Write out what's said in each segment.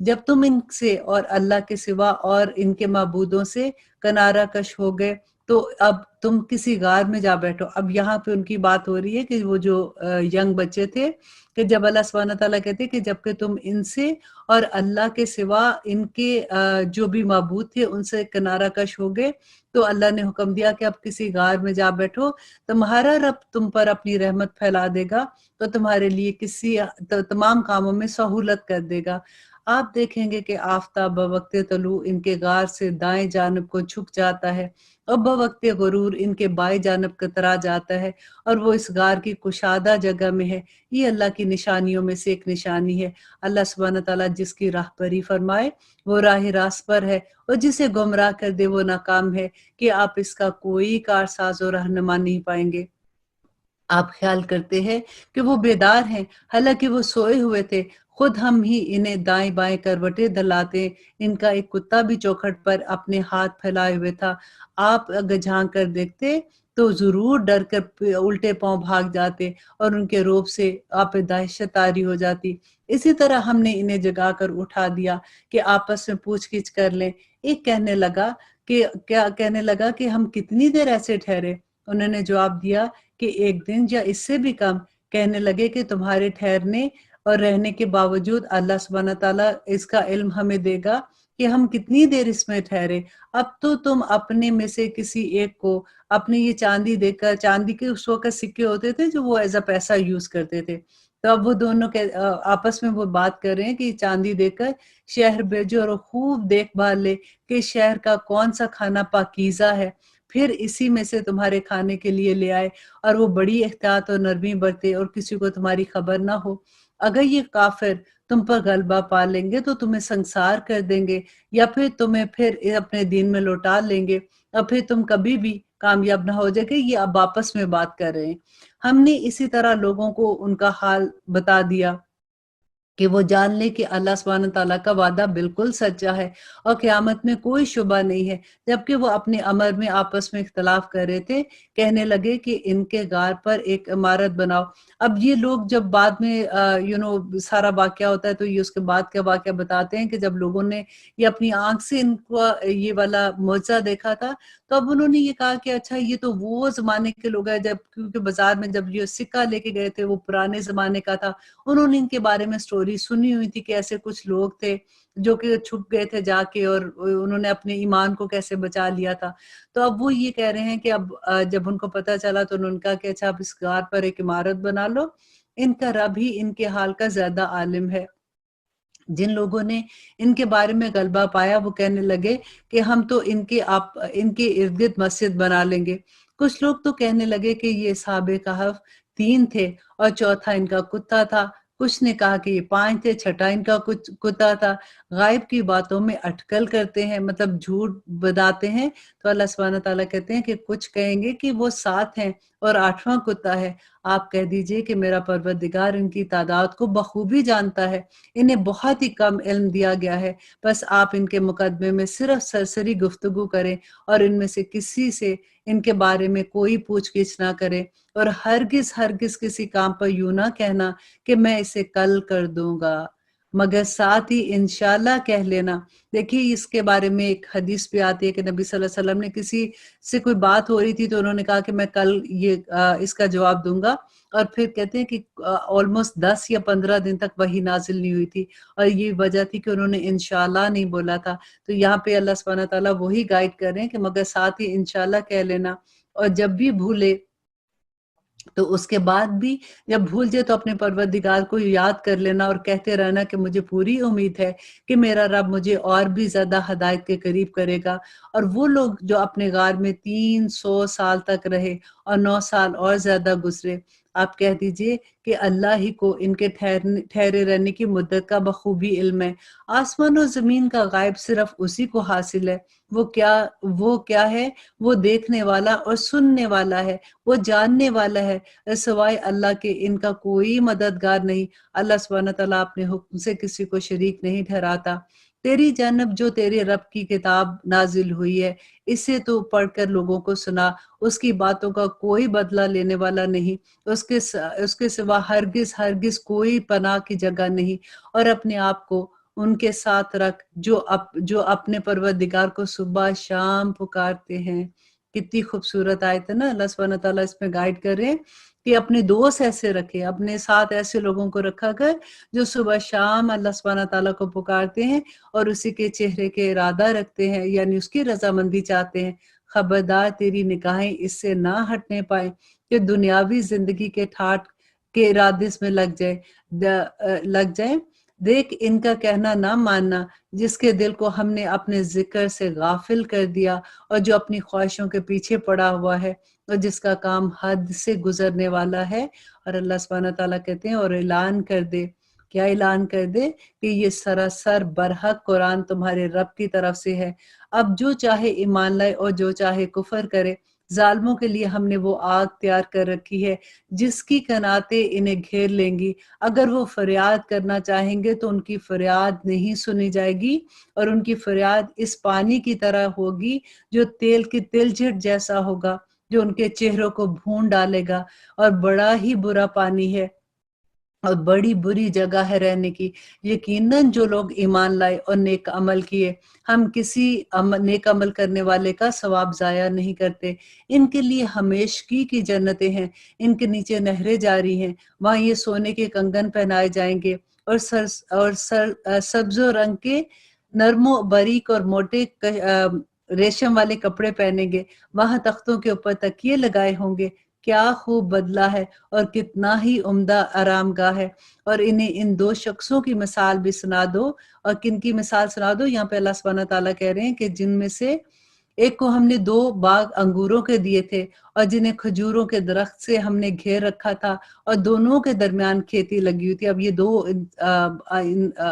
جب تم ان سے اور اللہ کے سوا اور ان کے معبودوں سے کنارہ کش ہو گئے تو اب تم کسی غار میں جا بیٹھو۔ اب یہاں پہ ان کی بات ہو رہی ہے کہ وہ جو ینگ بچے تھے، کہ جب اللہ سبحانہ تعالیٰ کہتے کہ جب کہ تم ان سے اور اللہ کے سوا ان کے جو بھی معبود تھے ان سے کنارہ کش ہو گئے، تو اللہ نے حکم دیا کہ اب کسی غار میں جا بیٹھو، تمہارا رب تم پر اپنی رحمت پھیلا دے گا تو تمہارے لیے تمام کاموں میں سہولت کر دے گا۔ آپ دیکھیں گے کہ آفتاب بوقت طلوع ان کے غار سے دائیں جانب کو جھک جاتا ہے اور بوقت غرور ان کے بائیں جانب کترا جاتا ہے، اور وہ اس غار کی کشادہ جگہ میں ہے۔ یہ اللہ کی نشانیوں میں سے ایک نشانی ہے۔ اللہ سبحانہ تعالیٰ جس کی راہبری فرمائے وہ راہ راست پر ہے، اور جسے گمراہ کر دے وہ ناکام ہے، کہ آپ اس کا کوئی کارساز و رہنما نہیں پائیں گے۔ آپ خیال کرتے ہیں کہ وہ بیدار ہیں، حالانکہ وہ سوئے ہوئے تھے۔ خود ہم ہی انہیں دائیں بائیں کروٹیں دلاتے، ان کا ایک کتا بھی چوکھٹ پر اپنے ہاتھ پھیلائے ہوئے تھا۔ آپ اگر جھانک کر دیکھتے تو ضرور ڈر کر الٹے پاؤں بھاگ جاتے اور ان کے روب سے آپ پہ دہشت طاری ہو جاتی۔ اسی طرح ہم نے انہیں جگا کر اٹھا دیا کہ آپس میں پوچھ گچھ کر لیں۔ ایک کہنے لگا کہ ہم کتنی دیر ایسے ٹھہرے؟ انہوں نے جواب دیا کہ ایک دن یا اس سے بھی کم۔ کہنے لگے کہ تمہارے ٹھہرنے اور رہنے کے باوجود اللہ سبحانہ تعالیٰ اس کا علم ہمیں دے گا کہ ہم کتنی دیر اس میں ٹھہرے۔ اب تو تم اپنے میں سے کسی ایک کو اپنی یہ چاندی دے کر، چاندی کے اس وقت سکے ہوتے تھے جو وہ ایز اے پیسہ یوز کرتے تھے، تو اب وہ دونوں آپس میں وہ بات کر رہے ہیں کہ چاندی دے کر شہر بھیجو اور خوب دیکھ بھال لے کہ شہر کا کون سا کھانا پاکیزہ ہے، پھر اسی میں سے تمہارے کھانے کے لیے لے آئے، اور وہ بڑی احتیاط اور نرمی برتے اور کسی کو تمہاری خبر نہ ہو۔ اگر یہ کافر تم پر غلبہ پا لیں گے تو تمہیں سنسار کر دیں گے، یا پھر تمہیں پھر اپنے دین میں لوٹا لیں گے، اور پھر تم کبھی بھی کامیاب نہ ہو جائے گے۔ یہ اب آپس میں بات کر رہے ہیں۔ ہم نے اسی طرح لوگوں کو ان کا حال بتا دیا کہ وہ جان لے کہ اللہ سبحانہ تعالیٰ کا وعدہ بالکل سچا ہے اور قیامت میں کوئی شبہ نہیں ہے۔ جبکہ وہ اپنے امر میں آپس میں اختلاف کر رہے تھے، کہنے لگے کہ ان کے غار پر ایک عمارت بناؤ۔ اب یہ لوگ جب بعد میں سارا واقعہ ہوتا ہے تو یہ اس کے بعد کا واقعہ بتاتے ہیں کہ جب لوگوں نے یہ اپنی آنکھ سے ان کو یہ والا معجزہ دیکھا تھا، تو اب انہوں نے یہ کہا کہ اچھا یہ تو وہ زمانے کے لوگ ہیں، جب کیونکہ بازار میں جب یہ سکہ لے کے گئے تھے وہ پرانے زمانے کا تھا، انہوں نے ان کے بارے میں سٹوری سنی ہوئی تھی کہ ایسے کچھ لوگ تھے جو کہ چھپ گئے تھے جا کے، اور انہوں نے اپنے ایمان کو کیسے بچا لیا تھا۔ تو اب وہ یہ کہہ رہے ہیں کہ اب جب ان کو پتہ چلا تو انہوں نے کہا کہ اچھا اب اس غار پر ایک عمارت بنا لو، ان کا رب ہی ان کے حال کا زیادہ عالم ہے۔ جن لوگوں نے ان کے بارے میں غلبہ پایا وہ کہنے لگے کہ ہم تو ان کے ارد گرد مسجد بنا لیں گے۔ کچھ لوگ تو کہنے لگے کہ یہ اصحاب کہف 3 تھے اور چوتھا ان کا کتا تھا۔ کچھ نے کہا کہ یہ 5 تھے، چھٹا ان کا کتا تھا۔ غائب کی باتوں میں اٹکل کرتے ہیں، مطلب جھوٹ بتاتے ہیں، تو اللہ سبحانہ تعالیٰ کہتے ہیں کہ کچھ کہیں گے کہ وہ 7 ہیں اور 8واں کتا ہے۔ آپ کہہ دیجئے کہ میرا پروردگار ان کی تعداد کو بخوبی جانتا ہے، انہیں بہت ہی کم علم دیا گیا ہے، بس آپ ان کے مقدمے میں صرف سرسری گفتگو کریں اور ان میں سے کسی سے ان کے بارے میں کوئی پوچھ گچھ نہ کریں، اور ہرگز ہرگز کسی کام پر یوں نہ کہنا کہ میں اسے کل کر دوں گا، مگر ساتھ ہی انشاءاللہ کہہ لینا۔ دیکھیے اس کے بارے میں ایک حدیث بھی آتی ہے کہ نبی صلی اللہ علیہ وسلم نے کسی سے کوئی بات ہو رہی تھی تو انہوں نے کہا کہ میں کل اس کا جواب دوں گا، اور پھر کہتے ہیں کہ آلموسٹ 10 یا 15 دن تک وحی نازل نہیں ہوئی تھی، اور یہ وجہ تھی کہ انہوں نے انشاءاللہ نہیں بولا تھا۔ تو یہاں پہ اللہ سبحانہ تعالیٰ وہی گائیڈ کر رہے ہیں کہ مگر ساتھ ہی انشاءاللہ کہہ لینا، اور جب بھی بھولے تو اس کے بعد بھی جب بھول جائے تو اپنے پروردگار کو یاد کر لینا اور کہتے رہنا کہ مجھے پوری امید ہے کہ میرا رب مجھے اور بھی زیادہ ہدایت کے قریب کرے گا۔ اور وہ لوگ جو اپنے غار میں 300 سال تک رہے اور 9 سال اور زیادہ گزرے، آپ کہہ دیجئے کہ اللہ ہی کو ان کے ٹھہرے رہنے کی مدت کا بخوبی علم ہے۔ آسمان و زمین کا غائب صرف اسی کو حاصل ہے۔ وہ کیا ہے؟ وہ دیکھنے والا اور سننے والا ہے، وہ جاننے والا ہے۔ سوائے اللہ کے ان کا کوئی مددگار نہیں۔ اللہ سبحانہ تعالیٰ اپنے حکم سے کسی کو شریک نہیں ٹھہراتا۔ تیری جانب جو تیرے رب کی کتاب نازل ہوئی ہے، اسے تو پڑھ کر لوگوں کو سنا، اس کی باتوں کا کوئی بدلہ لینے والا نہیں، اس کے سوا ہرگز ہرگز کوئی پناہ کی جگہ نہیں، اور اپنے آپ کو ان کے ساتھ رکھ جو اپنے پروردگار کو صبح شام پکارتے ہیں۔ کتنی خوبصورت آیت ہے نا، اللہ سبحانہ تعالیٰ اس میں گائیڈ کر رہے ہیں کہ اپنے دوست ایسے رکھے، اپنے ساتھ ایسے لوگوں کو رکھا کر جو صبح شام اللہ سبحانہ تعالیٰ کو پکارتے ہیں اور اسی کے چہرے کے ارادہ رکھتے ہیں، یعنی اس کی رضامندی چاہتے ہیں۔ خبردار تیری نگاہیں اس سے نہ ہٹنے پائیں کہ دنیاوی زندگی کے ٹھاٹ کے ارادے میں لگ جائیں۔ دیکھ ان کا کہنا نہ ماننا، جس کے دل کو ہم نے اپنے ذکر سے غافل کر دیا اور جو اپنی خواہشوں کے پیچھے پڑا ہوا ہے اور جس کا کام حد سے گزرنے والا ہے۔ اور اللہ سبحانہ تعالیٰ کہتے ہیں اور اعلان کر دے، کیا اعلان کر دے کہ یہ سراسر برحق قرآن تمہارے رب کی طرف سے ہے۔ اب جو چاہے ایمان لائے اور جو چاہے کفر کرے، ظالموں کے لیے ہم نے وہ آگ تیار کر رکھی ہے جس کی قناتیں انہیں گھیر لیں گی۔ اگر وہ فریاد کرنا چاہیں گے تو ان کی فریاد نہیں سنی جائے گی، اور ان کی فریاد اس پانی کی طرح ہوگی جو تیل کی تلچھٹ جیسا ہوگا، جو ان کے چہروں کو بھون ڈالے گا، اور بڑا ہی برا پانی ہے اور بڑی بری جگہ ہے رہنے کی۔ یقیناً جو لوگ ایمان لائے اور نیک عمل کیے، ہم کسی نیک عمل کرنے والے کا ثواب ضائع نہیں کرتے۔ ان کے لیے ہمیشگی کی جنتیں ہیں، ان کے نیچے نہریں جاری ہیں، وہاں یہ سونے کے کنگن پہنائے جائیں گے اور سبز و رنگ کے نرم و باریک اور موٹے ریشم والے کپڑے پہنیں گے، وہاں تختوں کے اوپر تکیے لگائے ہوں گے۔ کیا خوب بدلہ ہے اور کتنا ہی عمدہ آرام گاہ ہے۔ اور انہیں ان دو شخصوں کی مثال بھی سنا دو۔ اور کن کی مثال سنا دو؟ یہاں پہ اللہ سبحانہ تعالیٰ کہہ رہے ہیں کہ جن میں سے ایک کو ہم نے 2 باغ انگوروں کے دیے تھے اور جنہیں کھجوروں کے درخت سے ہم نے گھیر رکھا تھا، اور دونوں کے درمیان کھیتی لگی ہوئی تھی۔ اب یہ 2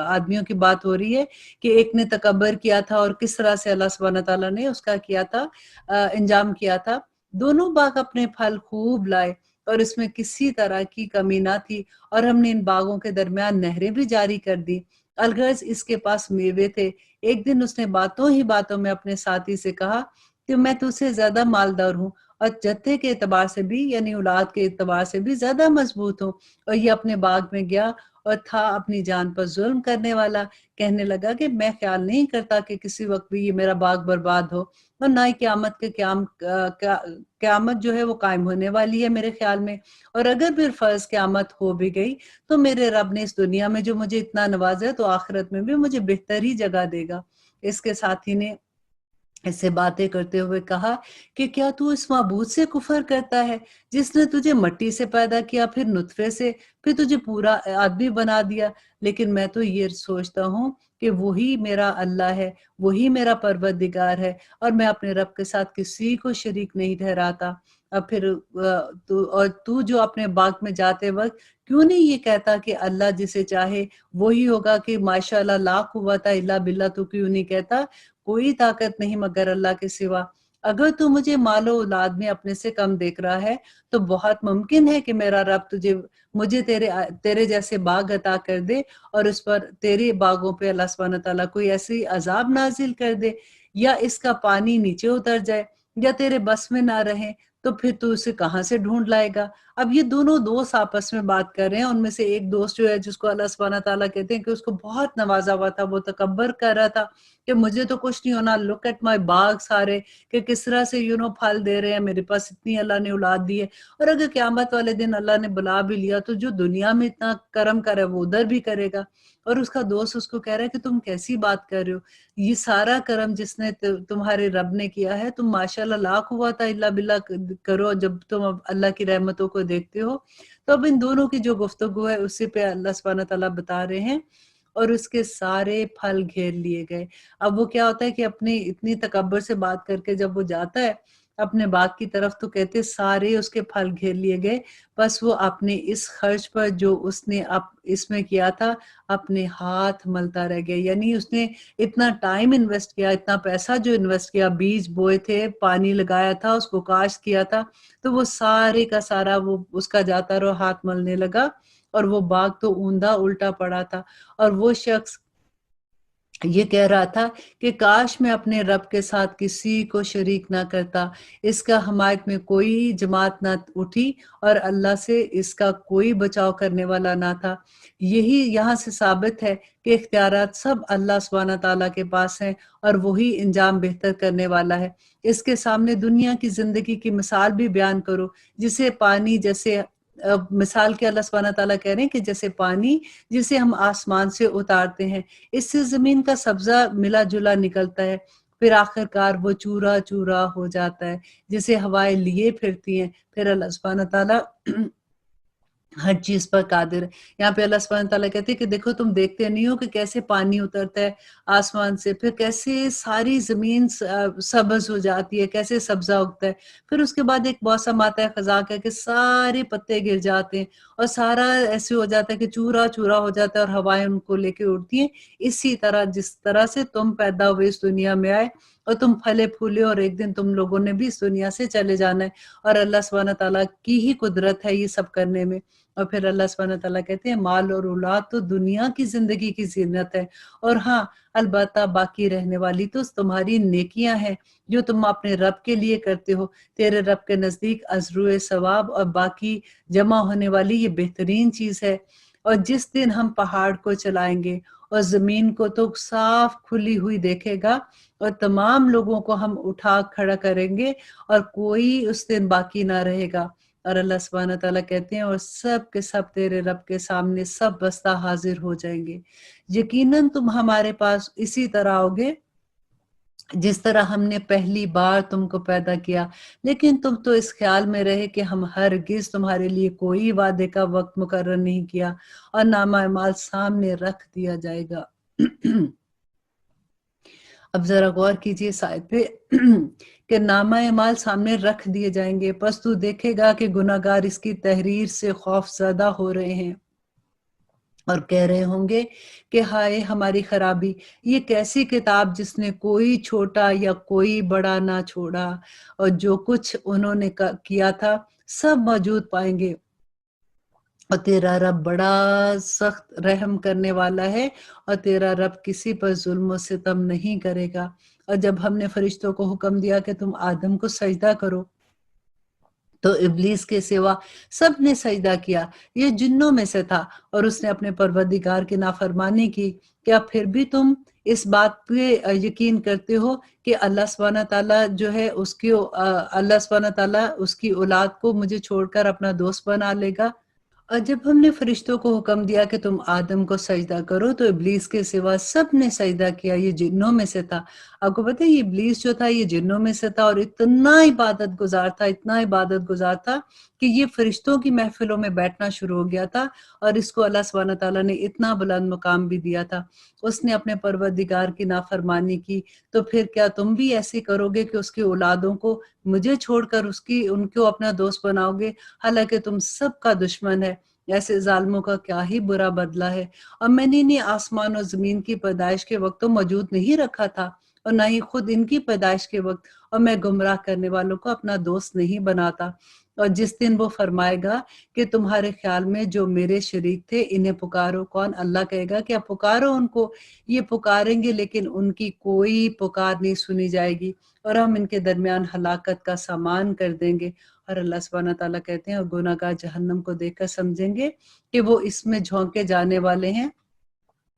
آدمیوں کی بات ہو رہی ہے کہ ایک نے تکبر کیا تھا اور کس طرح سے اللہ سبحانہ تعالیٰ نے اس کا کیا تھا، انجام کیا تھا۔ دونوں باغ اپنے پھل خوب لائے اور اس میں کسی طرح کی کمی نہ تھی، اور ہم نے ان باغوں کے درمیان نہریں بھی جاری کر دی۔ الغرض اس کے پاس میوے تھے۔ ایک دن اس نے باتوں ہی باتوں میں اپنے ساتھی سے کہا کہ میں تجھ سے زیادہ مالدار ہوں اور جتھے کے اعتبار سے بھی، یعنی اولاد کے اعتبار سے بھی زیادہ مضبوط ہوں۔ اور یہ اپنے باغ میں گیا اور تھا اپنی جان پر ظلم کرنے والا۔ کہنے لگا کہ میں خیال نہیں کرتا کہ کسی وقت بھی یہ میرا باغ برباد ہو، اور نہ ہی قیامت جو ہے وہ قائم ہونے والی ہے میرے خیال میں۔ اور اگر پھر فرض قیامت ہو بھی گئی تو میرے رب نے اس دنیا میں جو مجھے اتنا نوازا ہے تو آخرت میں بھی مجھے بہتر ہی جگہ دے گا۔ اس کے ساتھی نے اس سے باتیں کرتے ہوئے کہا کہ کیا تو اس معبود سے کفر کرتا ہے جس نے تجھے مٹی سے پیدا کیا، پھر نطفے سے، پھر تجھے پورا آدمی بنا دیا؟ لیکن میں تو یہ سوچتا ہوں کہ وہی میرا اللہ ہے، وہی میرا پروردگار ہے، اور میں اپنے رب کے ساتھ کسی کو شریک نہیں ٹھہراتا۔ اب پھر تو جو اپنے باغ میں جاتے وقت کیوں نہیں یہ کہتا کہ اللہ جسے چاہے وہی ہوگا، کہ ماشاءاللہ لا قوت الا باللہ تو کیوں نہیں کہتا کوئی طاقت نہیں مگر اللہ کے سوا؟ اگر تو مجھے مال و اولاد میں اپنے سے کم دیکھ رہا ہے تو بہت ممکن ہے کہ میرا رب مجھے تیرے جیسے باغ عطا کر دے، اور اس پر تیرے باغوں پہ اللہ سبحانہ تعالیٰ کوئی ایسی عذاب نازل کر دے، یا اس کا پانی نیچے اتر جائے، یا تیرے بس میں نہ رہے، تو پھر تو اسے کہاں سے ڈھونڈ لائے گا؟ اب یہ دونوں دوست آپس میں بات کر رہے ہیں۔ ان میں سے ایک دوست جو ہے جس کو اللہ سبحانہ تعالیٰ کہتے ہیں کہ اس کو بہت نوازا ہوا تھا، وہ تکبر کر رہا تھا کہ مجھے تو کچھ نہیں ہونا، لک ایٹ مائی باغ سارے، کہ کس طرح سے پھل دے رہے ہیں، میرے پاس اتنی اللہ نے اولاد دی ہے، اور اگر قیامت والے دن اللہ نے بلا بھی لیا تو جو دنیا میں اتنا کرم کرے وہ ادھر بھی کرے گا۔ اور اس کا دوست اس کو کہہ رہا ہے کہ تم کیسی بات کر رہے ہو، یہ سارا کرم جس نے تمہارے رب نے کیا ہے، تم ماشاءاللہ لا قوت الا باللہ کرو جب تم اللہ کی رحمتوں کو دیکھتے ہو۔ تو اب ان دونوں کی جو گفتگو ہے اسی پہ اللہ سبحانہ تعالیٰ بتا رہے ہیں، اور اس کے سارے پھل گھیر لیے گئے۔ اب وہ کیا ہوتا ہے کہ اپنی اتنی تکبر سے بات کر کے جب وہ جاتا ہے اپنے باغ کی طرف تو کہتے سارے اس کے پھل گھیر لیے گئے، بس وہ اپنے اس خرچ پر جو اس نے اس میں کیا تھا اپنے ہاتھ ملتا رہ گیا۔ یعنی اس نے اتنا ٹائم انویسٹ کیا، اتنا پیسہ جو انویسٹ کیا، بیج بوئے تھے، پانی لگایا تھا، اس کو کاشت کیا تھا، تو وہ سارے کا سارا وہ اس کا جاتا رہا، ہاتھ ملنے لگا، اور وہ باغ تو اوندا الٹا پڑا تھا۔ اور وہ شخص یہ کہہ رہا تھا کہ کاش میں اپنے رب کے ساتھ کسی کو شریک نہ کرتا، اس کا حمایت میں کوئی جماعت نہ اٹھی اور اللہ سے اس کا کوئی بچاؤ کرنے والا نہ تھا۔ یہی یہاں سے ثابت ہے کہ اختیارات سب اللہ سبحانہ تعالیٰ کے پاس ہیں اور وہی انجام بہتر کرنے والا ہے۔ اس کے سامنے دنیا کی زندگی کی مثال بھی بیان کرو، جسے پانی جیسے مثال کے اللہ سبحانہ تعالیٰ کہہ رہے ہیں کہ جیسے پانی جسے ہم آسمان سے اتارتے ہیں، اس سے زمین کا سبزہ ملا جلا نکلتا ہے، پھر آخر کار وہ چورا چورا ہو جاتا ہے، جسے ہوائیں لیے پھرتی ہیں۔ پھر اللہ سبحانہ تعالیٰ ہر چیز پر قادر ہے۔ یہاں پہ اللہ سبحانہ تعالیٰ کہتے ہیں کہ دیکھو تم دیکھتے نہیں ہو کہ کیسے پانی اترتا ہے آسمان سے، پھر کیسے ساری زمین سبز ہو جاتی ہے، کیسے سبزہ اگتا ہے، پھر اس کے بعد ایک موسم آتا ہے خزاں کا کہ سارے پتے گر جاتے ہیں اور سارا ایسے ہو جاتا ہے کہ چورا چورا ہو جاتا ہے اور ہوائیں ان کو لے کے اڑتی ہیں۔ اسی طرح جس طرح سے تم پیدا ہوئے اس دنیا میں آئے اور تم پھلے پھولے اور ایک دن تم لوگوں نے بھی اس دنیا سے چلے جانا ہے، اور اللہ سبحانہ تعالیٰ کی ہی قدرت ہے یہ سب کرنے میں۔ اور پھر اللہ سبحانہ تعالیٰ کہتے ہیں مال اور اولاد تو دنیا کی زندگی کی زینت ہے، اور ہاں البتہ باقی رہنے والی تو تمہاری نیکیاں ہیں جو تم اپنے رب کے لیے کرتے ہو، تیرے رب کے نزدیک ازرو ثواب اور باقی جمع ہونے والی یہ بہترین چیز ہے۔ اور جس دن ہم پہاڑ کو چلائیں گے اور زمین کو تو صاف کھلی ہوئی دیکھے گا، اور تمام لوگوں کو ہم اٹھا کھڑا کریں گے اور کوئی اس دن باقی نہ رہے گا۔ اور اللہ سبحانہ تعالیٰ کہتے ہیں اور سب کے سب تیرے رب کے سامنے سب بستہ حاضر ہو جائیں گے۔ یقیناً تم ہمارے پاس اسی طرح ہوگے جس طرح ہم نے پہلی بار تم کو پیدا کیا، لیکن تم تو اس خیال میں رہے کہ ہم ہرگز تمہارے لیے کوئی وعدے کا وقت مقرر نہیں کیا، اور نامہ اعمال سامنے رکھ دیا جائے گا۔ اب ذرا غور کیجئے اس آیت پہ کہ نامہ اعمال سامنے رکھ دیے جائیں گے، پس تو دیکھے گا کہ گناہگار اس کی تحریر سے خوف زدہ ہو رہے ہیں اور کہہ رہے ہوں گے کہ ہائے ہماری خرابی، یہ کیسی کتاب جس نے کوئی چھوٹا یا کوئی بڑا نہ چھوڑا، اور جو کچھ انہوں نے کیا تھا سب موجود پائیں گے، اور تیرا رب بڑا سخت رحم کرنے والا ہے، اور تیرا رب کسی پر ظلم و ستم نہیں کرے گا۔ اور جب ہم نے فرشتوں کو حکم دیا کہ تم آدم کو سجدہ کرو تو ابلیس کے سوا سب نے سجدہ کیا، یہ جنوں میں سے تھا، اور اس نے اپنے پروردگار کی نافرمانی کی۔ کیا پھر بھی تم اس بات پہ یقین کرتے ہو کہ اللہ سبحانہ تعالیٰ جو ہے اللہ سبحانہ تعالیٰ اس کی اولاد کو مجھے چھوڑ کر اپنا دوست بنا لے گا؟ اور جب ہم نے فرشتوں کو حکم دیا کہ تم آدم کو سجدہ کرو تو ابلیس کے سوا سب نے سجدہ کیا، یہ جنوں میں سے تھا۔ آپ کو پتہ ہے یہ ابلیس جو تھا یہ جنوں میں سے تھا، اور اتنا عبادت گزار تھا، اتنا عبادت گزار تھا کہ یہ فرشتوں کی محفلوں میں بیٹھنا شروع ہو گیا تھا، اور اس کو اللہ سبحانہ تعالیٰ نے اتنا بلند مقام بھی دیا تھا۔ اس نے اپنے پروردگار کی نافرمانی کی، تو پھر کیا تم بھی ایسے کرو گے کہ اس کی اولادوں کو مجھے چھوڑ کر ان کو اپنا دوست بناؤ گے، حالانکہ تم سب کا دشمن ہے؟ ایسے ظالموں کا کیا ہی برا بدلہ ہے۔ اور میں نے انہیں آسمان اور زمین کی پیدائش کے وقت تو موجود نہیں رکھا تھا، اور نہ ہی خود ان کی پیدائش کے وقت، اور میں گمراہ کرنے والوں کو اپنا دوست نہیں بناتا۔ اور جس دن وہ فرمائے گا کہ تمہارے خیال میں جو میرے شریک تھے انہیں پکارو، کون؟ اللہ کہے گا کہ اب پکارو ان کو، یہ پکاریں گے لیکن ان کی کوئی پکار نہیں سنی جائے گی، اور ہم ان کے درمیان ہلاکت کا سامان کر دیں گے۔ اور اللہ سبحانہ تعالیٰ کہتے ہیں اور گناہگار جہنم کو دیکھ کر سمجھیں گے کہ وہ اس میں جھونکے جانے والے ہیں،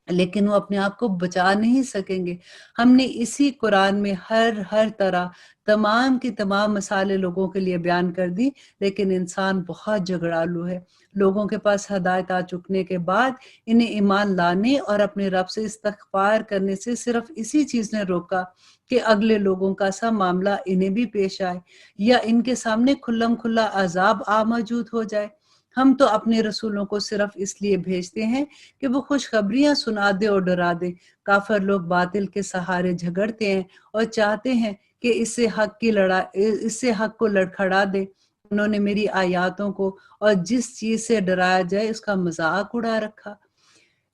لیکن وہ اپنے آپ کو بچا نہیں سکیں گے۔ ہم نے اسی قرآن میں ہر طرح تمام کی تمام مثالیں لوگوں کے لیے بیان کر دی، لیکن انسان بہت جھگڑالو ہے۔ لوگوں کے پاس ہدایت آ چکنے کے بعد انہیں ایمان لانے اور اپنے رب سے استغفار کرنے سے صرف اسی چیز نے روکا کہ اگلے لوگوں کا سا معاملہ انہیں بھی پیش آئے، یا ان کے سامنے کھلم کھلا عذاب موجود ہو جائے۔ ہم تو اپنے رسولوں کو صرف اس لیے بھیجتے ہیں کہ وہ خوشخبریاں سنا دے اور ڈرا دے۔ کافر لوگ باطل کے سہارے جھگڑتے ہیں اور چاہتے ہیں کہ اس سے حق کو لڑکھڑا دے۔ انہوں نے میری آیاتوں کو اور جس چیز سے ڈرایا جائے اس کا مذاق اڑا رکھا۔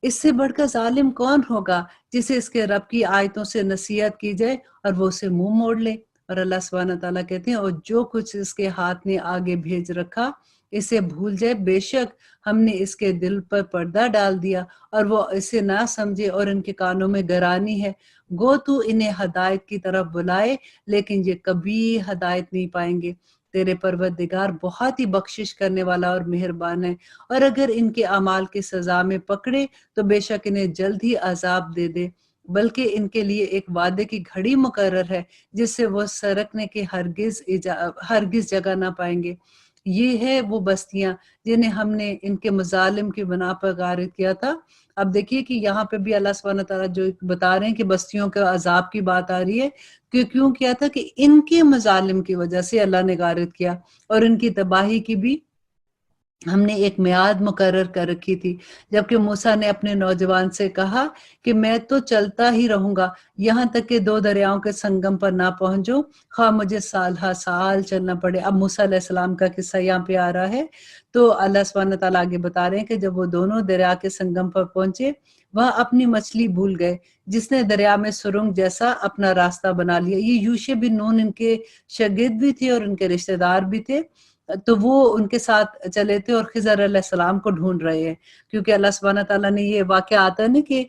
اس سے بڑھ کر ظالم کون ہوگا جسے اس کے رب کی آیتوں سے نصیحت کی جائے اور وہ اسے منہ موڑ لے۔ اور اللہ سبحانہ تعالیٰ کہتے ہیں اور جو کچھ اس کے ہاتھ نے آگے بھیج رکھا اسے بھول جائے، بے شک ہم نے اس کے دل پر پردہ ڈال دیا اور وہ اسے نہ سمجھے اور ان کے کانوں میں گرانی ہے۔ گو تو انہیں ہدایت کی طرف بلائے لیکن یہ کبھی ہدایت نہیں پائیں گے۔ تیرے پروردگار بہت ہی بخشش کرنے والا اور مہربان ہے، اور اگر ان کے اعمال کی سزا میں پکڑے تو بے شک انہیں جلد ہی عذاب دے دے، بلکہ ان کے لیے ایک وعدے کی گھڑی مقرر ہے جس سے وہ سرکنے کے ہرگز جگہ نہ پائیں گے۔ یہ ہے وہ بستیاں جنہیں ہم نے ان کے مظالم کی بنا پر غارت کیا تھا۔ اب دیکھیے کہ یہاں پہ بھی اللہ سبحانہ تعالیٰ جو بتا رہے ہیں کہ بستیوں کے عذاب کی بات آ رہی ہے کہ کیوں کیا تھا، کہ ان کے مظالم کی وجہ سے اللہ نے غارت کیا، اور ان کی تباہی کی بھی ہم نے ایک میعاد مقرر کر رکھی تھی۔ جبکہ موسیٰ نے اپنے نوجوان سے کہا کہ میں تو چلتا ہی رہوں گا یہاں تک کہ 2 دریاؤں کے سنگم پر نہ پہنچوں، خواہ مجھے سال ہا سال چلنا پڑے۔ اب موسیٰ علیہ السلام کا قصہ یہاں پہ آ رہا ہے، تو اللہ سبحانہ تعالیٰ آگے بتا رہے ہیں کہ جب وہ دونوں دریا کے سنگم پر پہنچے، وہاں اپنی مچھلی بھول گئے، جس نے دریا میں سرنگ جیسا اپنا راستہ بنا لیا۔ یہ یوشع بن نون ان کے شاگرد بھی تھے اور ان کے رشتہ دار بھی تھے، تو وہ ان کے ساتھ چلے تھے اور خضر علیہ السلام کو ڈھونڈ رہے ہیں، کیونکہ اللہ سبحانہ تعالیٰ نے یہ واقعہ آتا ہے نا کہ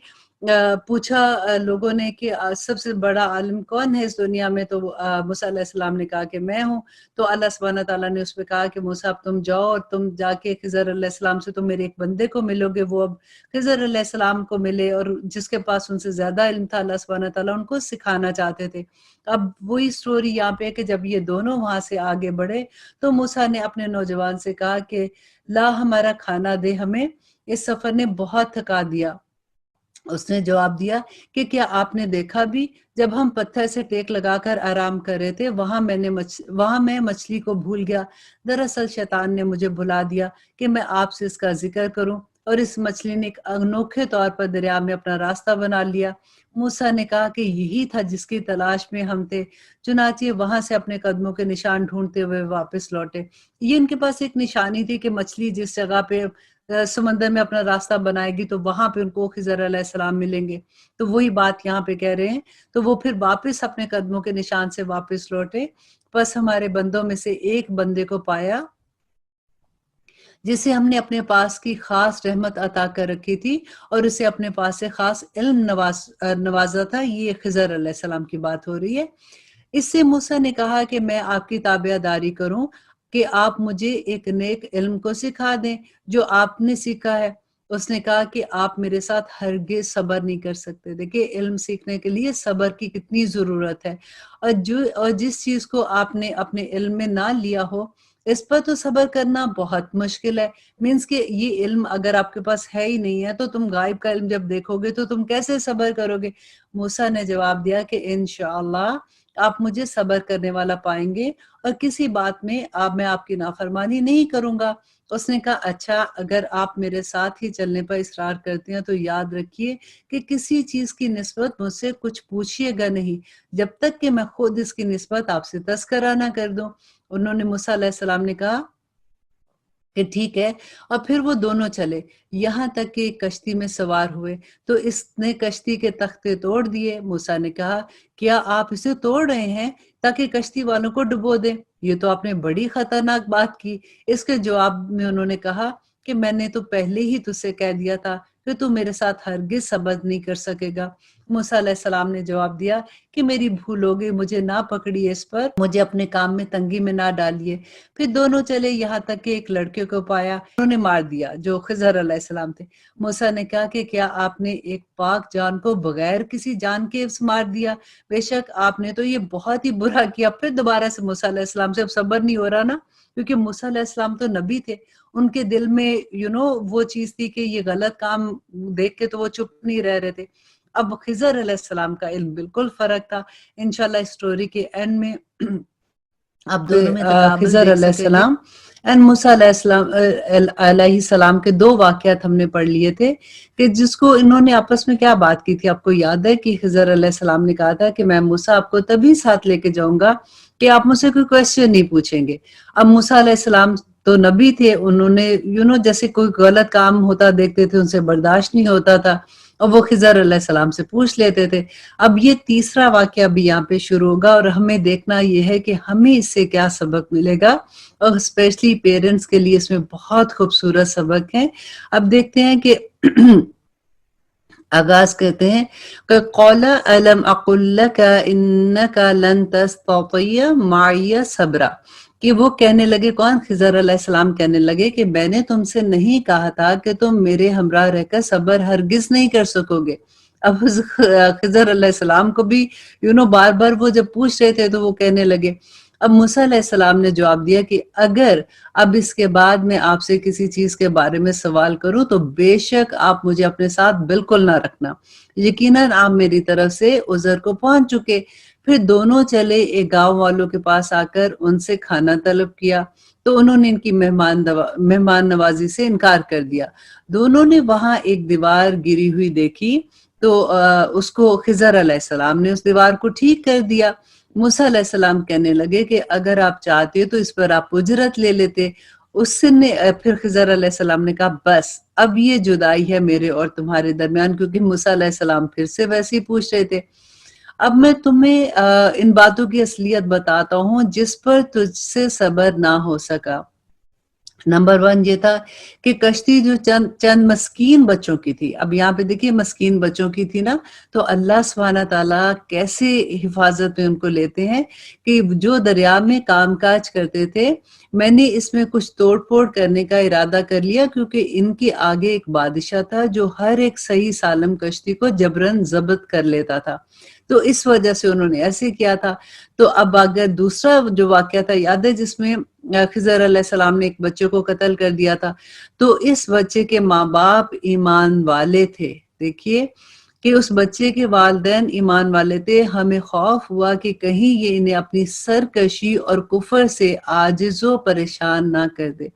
پوچھا لوگوں نے کہ سب سے بڑا عالم کون ہے اس دنیا میں، تو موسیٰ علیہ السلام نے کہا کہ میں ہوں۔ تو اللہ سبحانہ تعالیٰ نے اس پہ کہا کہ موسیٰ اب تم جاؤ اور تم جا کے خضر علیہ السلام سے تم میرے ایک بندے کو ملو گے۔ وہ اب خضر علیہ السلام کو ملے، اور جس کے پاس ان سے زیادہ علم تھا اللہ سبحانہ تعالیٰ ان کو سکھانا چاہتے تھے۔ اب وہی سٹوری یہاں پہ ہے کہ جب یہ دونوں وہاں سے آگے بڑھے تو موسیٰ نے اپنے نوجوان سے کہا کہ لا ہمارا کھانا دے ہمیں، اس سفر نے بہت تھکا دیا۔ اس نے جواب دیا کہ کیا آپ نے دیکھا بھی، جب ہم پتھر سے ٹیک لگا کر آرام کر رہے تھے وہاں میں مچھلی کو بھول گیا۔ دراصل شیطان نے مجھے بھلا دیا کہ میں آپ سے اس کا ذکر کروں، اور اس مچھلی نے ایک انوکھے طور پر دریا میں اپنا راستہ بنا لیا۔ موسیٰ نے کہا کہ یہی تھا جس کی تلاش میں ہم تھے، چنانچہ وہاں سے اپنے قدموں کے نشان ڈھونڈتے ہوئے واپس لوٹے۔ یہ ان کے پاس ایک نشانی تھی کہ مچھلی جس جگہ پہ سمندر میں اپنا راستہ بنائے گی تو وہاں پہ ان کو خضر علیہ السلام ملیں گے، تو وہی بات یہاں پہ کہہ رہے ہیں۔ تو وہ پھر واپس اپنے قدموں کے نشان سے واپس لوٹے، پس ہمارے بندوں میں سے ایک بندے کو پایا جسے ہم نے اپنے پاس کی خاص رحمت عطا کر رکھی تھی اور اسے اپنے پاس سے خاص علم نوازا تھا۔ یہ خضر علیہ السلام کی بات ہو رہی ہے۔ اس سے موسیٰ نے کہا کہ میں آپ کی تابع داری کروں کہ آپ مجھے ایک نیک علم کو سکھا دیں جو آپ نے سیکھا ہے۔ اس نے کہا کہ آپ میرے ساتھ ہرگز صبر نہیں کر سکتے۔ دیکھیں علم سیکھنے کے لیے صبر کی کتنی ضرورت ہے، اور جس چیز کو آپ نے اپنے علم میں نہ لیا ہو اس پر تو صبر کرنا بہت مشکل ہے۔ مینس کہ یہ علم اگر آپ کے پاس ہے ہی نہیں ہے تو تم غائب کا علم جب دیکھو گے تو تم کیسے صبر کرو گے؟ موسیٰ نے جواب دیا کہ انشاءاللہ آپ مجھے صبر کرنے والا پائیں گے اور کسی بات میں میں آپ کی نافرمانی نہیں کروں گا۔ اس نے کہا اچھا، اگر آپ میرے ساتھ ہی چلنے پر اصرار کرتے ہیں تو یاد رکھیے کہ کسی چیز کی نسبت مجھ سے کچھ پوچھیے گا نہیں جب تک کہ میں خود اس کی نسبت آپ سے تذکرہ نہ کر دوں۔ انہوں نے موسیٰ علیہ السلام نے کہا کہ ٹھیک ہے، اور پھر وہ دونوں چلے یہاں تک کہ کشتی میں سوار ہوئے تو اس نے کشتی کے تختے توڑ دیے۔ موسیٰ نے کہا کیا آپ اسے توڑ رہے ہیں تاکہ کشتی والوں کو ڈبو دیں؟ یہ تو آپ نے بڑی خطرناک بات کی۔ اس کے جواب میں انہوں نے کہا کہ میں نے تو پہلے ہی تجھ سے کہہ دیا تھا کہ تو میرے ساتھ ہرگز صبر نہیں کر سکے گا۔ موسیٰ علیہ السلام نے جواب دیا کہ میری بھول ہو گئی، مجھے نہ پکڑیے اس پر، مجھے اپنے کام میں تنگی میں نہ ڈالیے۔ پھر دونوں چلے یہاں تک کہ ایک لڑکے کو پایا، انہوں نے مار دیا جو خضر علیہ السلام تھے۔ موسیٰ نے کہا کہ کیا آپ نے ایک پاک جان کو بغیر کسی جان کے مار دیا؟ بے شک آپ نے تو یہ بہت ہی برا کیا۔ پھر دوبارہ سے موسیٰ علیہ السلام سے اب صبر نہیں ہو رہا نا، کیونکہ موسیٰ علیہ السلام تو نبی تھے، ان کے دل میں وہ چیز تھی کہ یہ غلط کام دیکھ کے تو وہ چپ نہیں رہ رہے تھے۔ اب خضر علیہ السلام کا علم بالکل فرق تھا۔ انشاءاللہ اس سٹوری کے اینڈ میں اب دونوں میں خضر علیہ السلام اور موسیٰ علیہ السلام کے 2 واقعات ہم نے پڑھ لیے تھے کہ جس کو انہوں نے آپس میں کیا بات کی تھی۔ آپ کو یاد ہے کہ خضر علیہ السلام نے کہا تھا کہ میں موسیٰ آپ کو تبھی ساتھ لے کے جاؤں گا کہ آپ مجھ سے کوئی کویسچن نہیں پوچھیں گے۔ اب موسیٰ علیہ السلام تو نبی تھے، انہوں نے جیسے کوئی غلط کام ہوتا دیکھتے تھے ان سے برداشت نہیں ہوتا تھا، اور وہ خضر علیہ السلام سے پوچھ لیتے تھے۔ اب یہ تیسرا واقعہ بھی یہاں پہ شروع ہوگا اور ہمیں دیکھنا یہ ہے کہ ہمیں اس سے کیا سبق ملے گا، اور اسپیشلی پیرنٹس کے لیے اس میں بہت خوبصورت سبق ہے۔ اب دیکھتے ہیں کہ آغاز کرتے ہیں کہ قَالَ أَلَمْ أَقُلْ لَكَ إِنَّكَ لَن تَسْتَطِيعَ مَعِيَ صَبْرًا، کہ وہ کہنے لگے، کون؟ خضر علیہ السلام کہنے لگے کہ میں نے تم سے نہیں کہا تھا کہ تم میرے ہمراہ رہ کر صبر ہرگز نہیں کر سکو گے۔ اب اس خضر علیہ السلام کو بھی بار بار وہ جب پوچھ رہے تھے تو وہ کہنے لگے۔ اب موسیٰ علیہ السلام نے جواب دیا کہ اگر اب اس کے بعد میں آپ سے کسی چیز کے بارے میں سوال کروں تو بے شک آپ مجھے اپنے ساتھ بالکل نہ رکھنا، یقیناً آپ میری طرف سے عذر کو پہنچ چکے۔ پھر دونوں چلے ایک گاؤں والوں کے پاس آ کر ان سے کھانا طلب کیا، تو انہوں نے ان کی مہمان نوازی سے انکار کر دیا۔ دونوں نے وہاں ایک دیوار گری ہوئی دیکھی تو اس کو خضر علیہ السلام نے اس دیوار کو ٹھیک کر دیا۔ موسیٰ علیہ السلام کہنے لگے کہ اگر آپ چاہتے تو اس پر آپ اجرت لے لیتے۔ اس نے پھر خضر علیہ السلام نے کہا بس اب یہ جدائی ہے میرے اور تمہارے درمیان، کیونکہ موسیٰ علیہ السلام پھر سے ویسے ہی پوچھ رہے تھے۔ اب میں تمہیں ان باتوں کی اصلیت بتاتا ہوں جس پر تجھ سے صبر نہ ہو سکا۔ نمبر 1 یہ تھا کہ کشتی جو چند مسکین بچوں کی تھی، اب یہاں پہ دیکھیے مسکین بچوں کی تھی نا، تو اللہ سبحانہ تعالیٰ کیسے حفاظت میں ان کو لیتے ہیں کہ جو دریا میں کام کاج کرتے تھے، میں نے اس میں کچھ توڑ پھوڑ کرنے کا ارادہ کر لیا، کیونکہ ان کے آگے ایک بادشاہ تھا جو ہر ایک صحیح سالم کشتی کو جبراً ضبط کر لیتا تھا، تو اس وجہ سے انہوں نے ایسے کیا تھا۔ تو اب اگر دوسرا جو واقعہ تھا یاد ہے جس میں خضر علیہ السلام نے ایک بچے کو قتل کر دیا تھا، تو اس بچے کے ماں باپ ایمان والے تھے۔ دیکھیے کہ اس بچے کے والدین ایمان والے تھے، ہمیں خوف ہوا کہ کہیں یہ انہیں اپنی سرکشی اور کفر سے عاجز و پریشان نہ کر دے،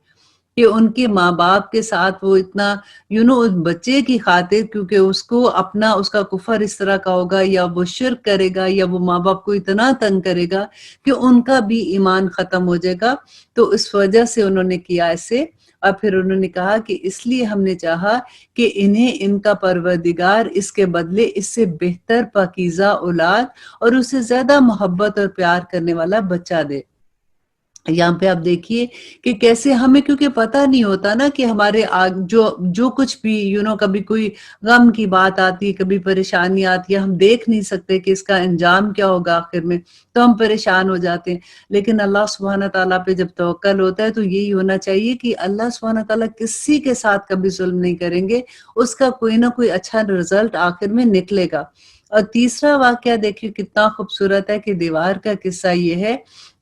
کہ ان کے ماں باپ کے ساتھ وہ اتنا اس بچے کی خاطر، کیونکہ اس کو اپنا اس کا کفر اس طرح کا ہوگا یا وہ شرک کرے گا یا وہ ماں باپ کو اتنا تنگ کرے گا کہ ان کا بھی ایمان ختم ہو جائے گا، تو اس وجہ سے انہوں نے کیا ایسے۔ اور پھر انہوں نے کہا کہ اس لیے ہم نے چاہا کہ انہیں ان کا پروردگار اس کے بدلے اس سے بہتر پاکیزہ اولاد اور اس سے زیادہ محبت اور پیار کرنے والا بچہ دے۔ یہاں پہ آپ دیکھیے کہ کیسے ہمیں، کیونکہ پتہ نہیں ہوتا نا کہ ہمارے جو کچھ بھی کبھی کوئی غم کی بات آتی، کبھی پریشانی آتی ہے، ہم دیکھ نہیں سکتے کہ اس کا انجام کیا ہوگا آخر میں، تو ہم پریشان ہو جاتے ہیں۔ لیکن اللہ سبحانہ تعالیٰ پہ جب توکل ہوتا ہے تو یہی ہونا چاہیے کہ اللہ سبحانہ تعالیٰ کسی کے ساتھ کبھی ظلم نہیں کریں گے، اس کا کوئی نہ کوئی اچھا رزلٹ آخر میں نکلے گا۔ اور تیسرا واقعہ دیکھیے کتنا خوبصورت ہے کہ دیوار کا قصہ یہ ہے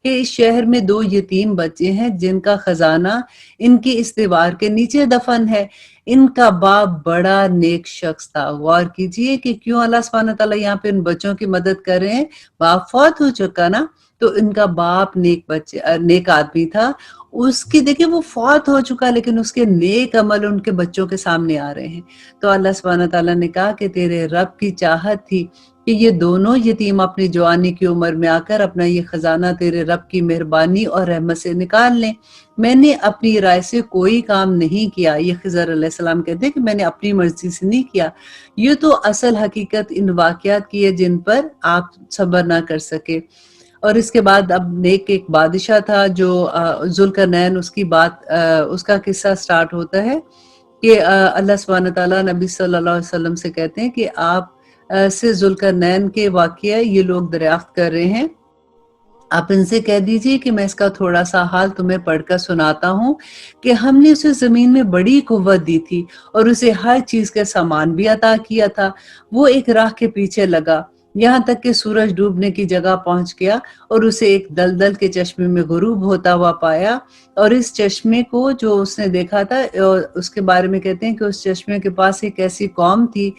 کہ اس شہر میں 2 یتیم بچے ہیں جن کا خزانہ ان کی اس دیوار کے نیچے دفن ہے۔ ان کا باپ بڑا نیک شخص تھا۔ غور کیجئے کہ کیوں اللہ سبحانہ تعالیٰ یہاں پہ ان بچوں کی مدد کر رہے ہیں۔ باپ فوت ہو چکا نا، تو ان کا باپ نیک آدمی تھا۔ اس کی دیکھیں وہ فوت ہو چکا لیکن اس کے نیک عمل ان کے بچوں کے سامنے آ رہے ہیں۔ تو اللہ سبحانہ تعالیٰ نے کہا کہ تیرے رب کی چاہت تھی کہ یہ دونوں یتیم اپنی جوانی کی عمر میں آ کر اپنا یہ خزانہ تیرے رب کی مہربانی اور رحمت سے نکال لیں۔ میں نے اپنی رائے سے کوئی کام نہیں کیا۔ یہ خضر علیہ السلام کہتے ہیں کہ میں نے اپنی مرضی سے نہیں کیا۔ یہ تو اصل حقیقت ان واقعات کی ہے جن پر آپ صبر نہ کر سکے۔ اور اس کے بعد اب نیک ایک بادشاہ تھا جو ذوالقرنین، اس کا قصہ سٹارٹ ہوتا ہے کہ اللہ سبحانہ تعالیٰ نبی صلی اللہ علیہ وسلم سے کہتے ہیں کہ آپ سے ذوالقرنین کے واقعہ یہ لوگ دریافت کر رہے ہیں، آپ ان سے کہہ دیجئے کہ میں اس کا تھوڑا سا حال تمہیں پڑھ کر سناتا ہوں کہ ہم نے اسے زمین میں بڑی قوت دی تھی اور اسے ہر چیز کا سامان بھی عطا کیا تھا۔ وہ ایک راہ کے پیچھے لگا یہاں تک کہ سورج ڈوبنے کی جگہ پہنچ گیا اور اسے ایک دلدل کے چشمے میں غروب ہوتا ہوا پایا، اور اس چشمے کو جو اس نے دیکھا تھا اس کے بارے میں کہتے ہیں کہ اس چشمے کے پاس ایک ایسی قوم تھی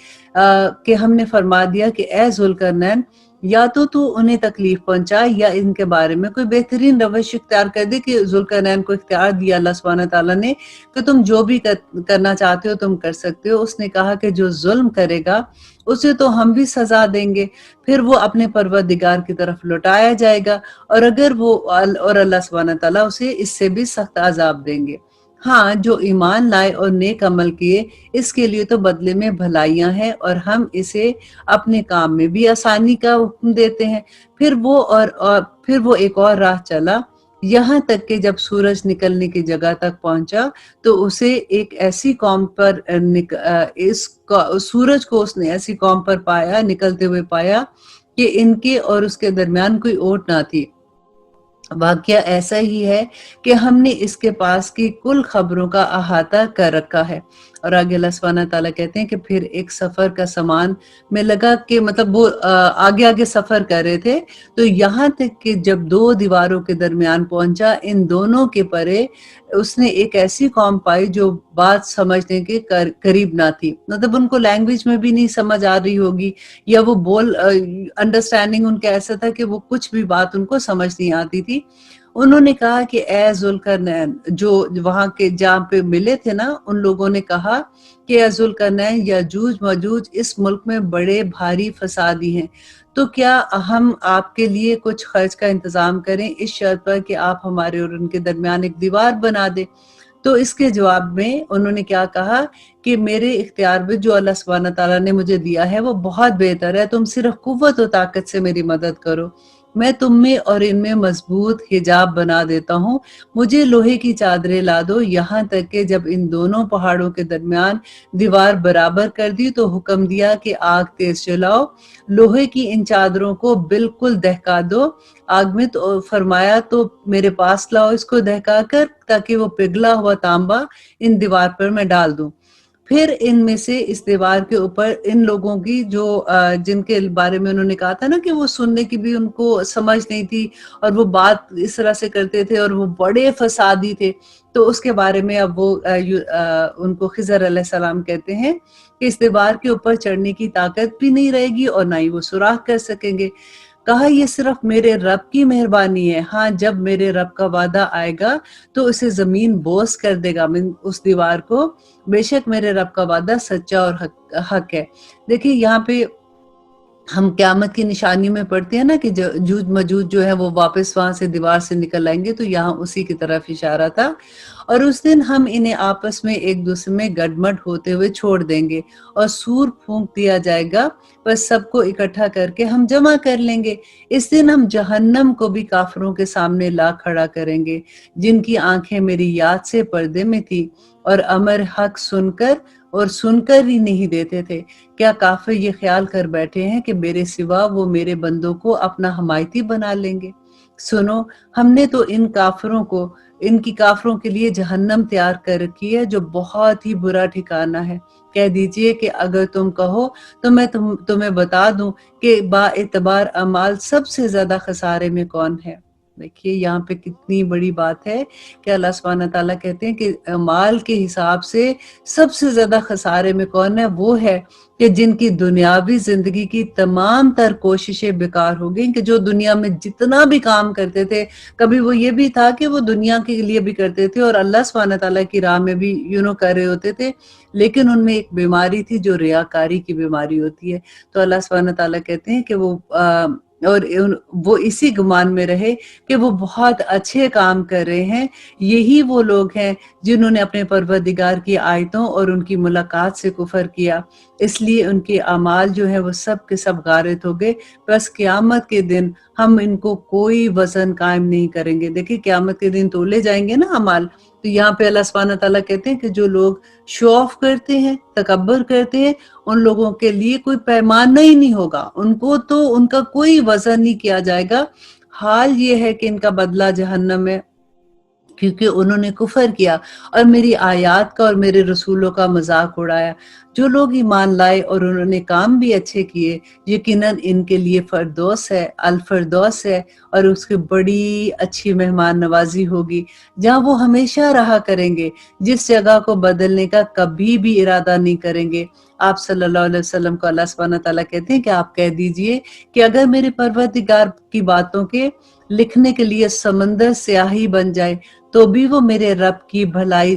کہ ہم نے فرما دیا کہ اے ذوالقرنین، یا تو انہیں تکلیف پہنچا یا ان کے بارے میں کوئی بہترین روش اختیار کر دے، کہ ذوالقرنین کو اختیار دیا اللہ سبحانہ تعالیٰ نے کہ تم جو بھی کرنا چاہتے ہو تم کر سکتے ہو۔ اس نے کہا کہ جو ظلم کرے گا اسے تو ہم بھی سزا دیں گے، پھر وہ اپنے پروردگار کی طرف لوٹایا جائے گا، اور اللہ سبحانہ تعالیٰ اسے اس سے بھی سخت عذاب دیں گے۔ ہاں جو ایمان لائے اور نیک عمل کیے اس کے لیے تو بدلے میں بھلائیاں ہیں اور ہم اسے اپنے کام میں بھی آسانی کا حکم دیتے ہیں۔ پھر وہ ایک اور راہ چلا، یہاں تک کہ جب سورج نکلنے کی جگہ تک پہنچا تو اسے ایک ایسی قوم پر سورج کو اس نے ایسی قوم پر پایا، نکلتے ہوئے پایا کہ ان کے اور اس کے درمیان کوئی اوٹ نہ تھی۔ واقعہ ایسا ہی ہے کہ ہم نے اس کے پاس کی کل خبروں کا احاطہ کر رکھا ہے۔ اور آگے اللہ سبحانہ تعالیٰ کہتے ہیں کہ پھر ایک سفر کا سامان میں لگا کہ مطلب وہ آگے آگے سفر کر رہے تھے تو یہاں تک کہ جب دو دیواروں کے درمیان پہنچا، ان دونوں کے پرے اس نے ایک ایسی قوم پائی جو بات سمجھنے کے قریب نہ تھی، مطلب ان کو لینگویج میں بھی نہیں سمجھ آ رہی ہوگی، یا وہ انڈرسٹینڈنگ ان کا ایسا تھا کہ وہ کچھ بھی بات ان کو سمجھ نہیں آتی تھی۔ انہوں نے کہا کہ اے ذوالقرنین، جو وہاں کے جہاں پہ ملے تھے نا، ان لوگوں نے کہا کہ اے ذوالقرنین، یاجوج ماجوج اس ملک میں بڑے بھاری فسادی ہیں، تو کیا ہم آپ کے لیے کچھ خرچ کا انتظام کریں اس شرط پر کہ آپ ہمارے اور ان کے درمیان ایک دیوار بنا دیں؟ تو اس کے جواب میں انہوں نے کیا کہا کہ میرے اختیار میں جو اللہ سبحانہ تعالیٰ نے مجھے دیا ہے وہ بہت بہتر ہے، تم صرف قوت و طاقت سے میری مدد کرو، میں تم میں اور ان میں مضبوط حجاب بنا دیتا ہوں، مجھے لوہے کی چادریں لا دو، یہاں تک کہ جب ان دونوں پہاڑوں کے درمیان دیوار برابر کر دی تو حکم دیا کہ آگ تیز جلاؤ، لوہے کی ان چادروں کو بالکل دہکا دو آگ میں، تو فرمایا تو میرے پاس لاؤ اس کو دہکا کر تاکہ وہ پگھلا ہوا تانبا ان دیوار پر میں ڈال دوں۔ پھر ان میں سے اس دیوار کے اوپر ان لوگوں کی جو جن کے بارے میں انہوں نے کہا تھا نا کہ وہ سننے کی بھی ان کو سمجھ نہیں تھی اور وہ بات اس طرح سے کرتے تھے اور وہ بڑے فسادی تھے، تو اس کے بارے میں اب وہ ان کو خضر علیہ السلام کہتے ہیں کہ اس دیوار کے اوپر چڑھنے کی طاقت بھی نہیں رہے گی اور نہ ہی وہ سوراخ کر سکیں گے۔ کہا یہ صرف میرے رب کی مہربانی ہے، ہاں جب میرے رب کا وعدہ آئے گا تو اسے زمین بوس کر دے گا اس دیوار کو، بے شک میرے رب کا وعدہ سچا اور حق ہے۔ دیکھیں یہاں پہ ہم قیامت کی نشانی میں پڑھتے ہیں نا کہ جوج مجوج جو ہے وہ واپس وہاں سے دیوار سے نکل آئیں گے، تو یہاں اسی کی طرف اشارہ تھا۔ اور اس دن ہم انہیں آپس میں ایک دوسرے میں گڈمڈ ہوتے ہوئے چھوڑ دیں گے اور سور پھونک دیا جائے گا، بس سب کو اکٹھا کر کے ہم جمع کر لیں گے۔ اس دن ہم جہنم کو بھی کافروں کے سامنے لا کھڑا کریں گے، جن کی آنکھیں میری یاد سے پردے میں تھی اور امر حق سن کر ہی نہیں دیتے تھے۔ کیا کافر یہ خیال کر بیٹھے ہیں کہ میرے سوا وہ میرے بندوں کو اپنا حمایتی بنا لیں گے؟ سنو، ہم نے تو ان کی کافروں کے لیے جہنم تیار کر رکھی ہے جو بہت ہی برا ٹھکانہ ہے۔ کہہ دیجئے کہ اگر تم کہو تو میں تمہیں بتا دوں کہ با اعتبار اعمال سب سے زیادہ خسارے میں کون ہے۔ دیکھیے یہاں پہ کتنی بڑی بات ہے کہ اللہ سبحانہ تعالیٰ کہتے ہیں کہ اعمال کے حساب سے سب سے زیادہ خسارے میں کون ہے؟ وہ ہے کہ جن کی دنیاوی زندگی کی تمام تر کوششیں بیکار ہو گئیں، کہ جو دنیا میں جتنا بھی کام کرتے تھے، کبھی وہ یہ بھی تھا کہ وہ دنیا کے لیے بھی کرتے تھے اور اللہ سبحانہ تعالیٰ کی راہ میں بھی کر رہے ہوتے تھے، لیکن ان میں ایک بیماری تھی جو ریاکاری کی بیماری ہوتی ہے۔ تو اللہ سبحانہ تعالیٰ کہتے ہیں کہ وہ اسی گمان میں رہے کہ وہ بہت اچھے کام کر رہے ہیں، یہی وہ لوگ ہیں جنہوں نے اپنے پروردگار کی آیتوں اور ان کی ملاقات سے کفر کیا، اس لیے ان کے اعمال جو ہے وہ سب کے سب غارت ہو گئے۔ بس قیامت کے دن ہم ان کو کوئی وزن قائم نہیں کریں گے۔ دیکھیں قیامت کے دن تولے جائیں گے نا اعمال، تو یہاں پہ اللہ سبحانہ تعالیٰ کہتے ہیں کہ جو لوگ شو آف کرتے ہیں، تکبر کرتے ہیں، ان لوگوں کے لیے کوئی پیمانہ ہی نہیں ہوگا، ان کو تو ان کا کوئی وزن نہیں کیا جائے گا۔ حال یہ ہے کہ ان کا بدلہ جہنم ہے، کیونکہ انہوں نے کفر کیا اور میری آیات کا اور میرے رسولوں کا مذاق اڑایا۔ جو لوگ ایمان لائے اور انہوں نے کام بھی اچھے کیے، یقیناً ان کے لیے فردوس ہے، الفردوس ہے، اور اس کی بڑی اچھی مہمان نوازی ہوگی جہاں وہ ہمیشہ رہا کریں گے، جس جگہ کو بدلنے کا کبھی بھی ارادہ نہیں کریں گے۔ آپ صلی اللہ علیہ وسلم کو اللہ سبحانہ تعالیٰ کہتے ہیں کہ آپ کہہ دیجئے کہ اگر میرے پروردگار کی باتوں کے لکھنے کے لیے سمندر سیاہی بن جائے تو بھی وہ میرے رب کی بھلائی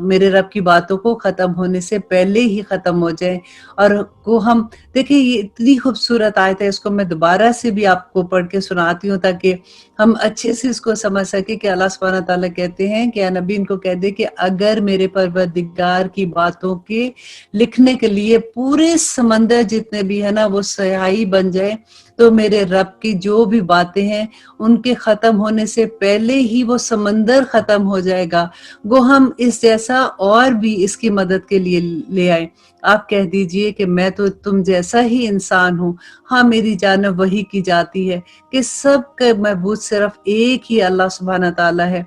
میرے رب کی باتوں کو ختم ہونے سے پہلے ہی ختم ہو جائے۔ اور کو ہم دیکھیں، یہ اتنی خوبصورت آیت ہے، اس کو میں دوبارہ سے بھی آپ کو پڑھ کے سناتی ہوں تاکہ ہم اچھے سے اس کو سمجھ سکیں کہ اللہ سبحانہ تعالیٰ کہتے ہیں کہ اے نبی ان کو کہہ دے کہ اگر میرے پروردگار کی باتوں کے لکھنے کے لیے پورے سمندر جتنے بھی ہے نا وہ سیاہی بن جائے تو میرے رب کی جو بھی باتیں ہیں ان کے ختم ہونے سے پہلے ہی وہ سمندر ختم ہو جائے گا، گو ہم اس جیسا اور بھی اس کی مدد کے لیے لے آئیں۔ آپ کہہ دیجئے کہ میں تو تم جیسا ہی انسان ہوں، ہاں میری جانب وحی کی جاتی ہے کہ سب کا معبود صرف ایک ہی اللہ سبحانہ تعالیٰ ہے۔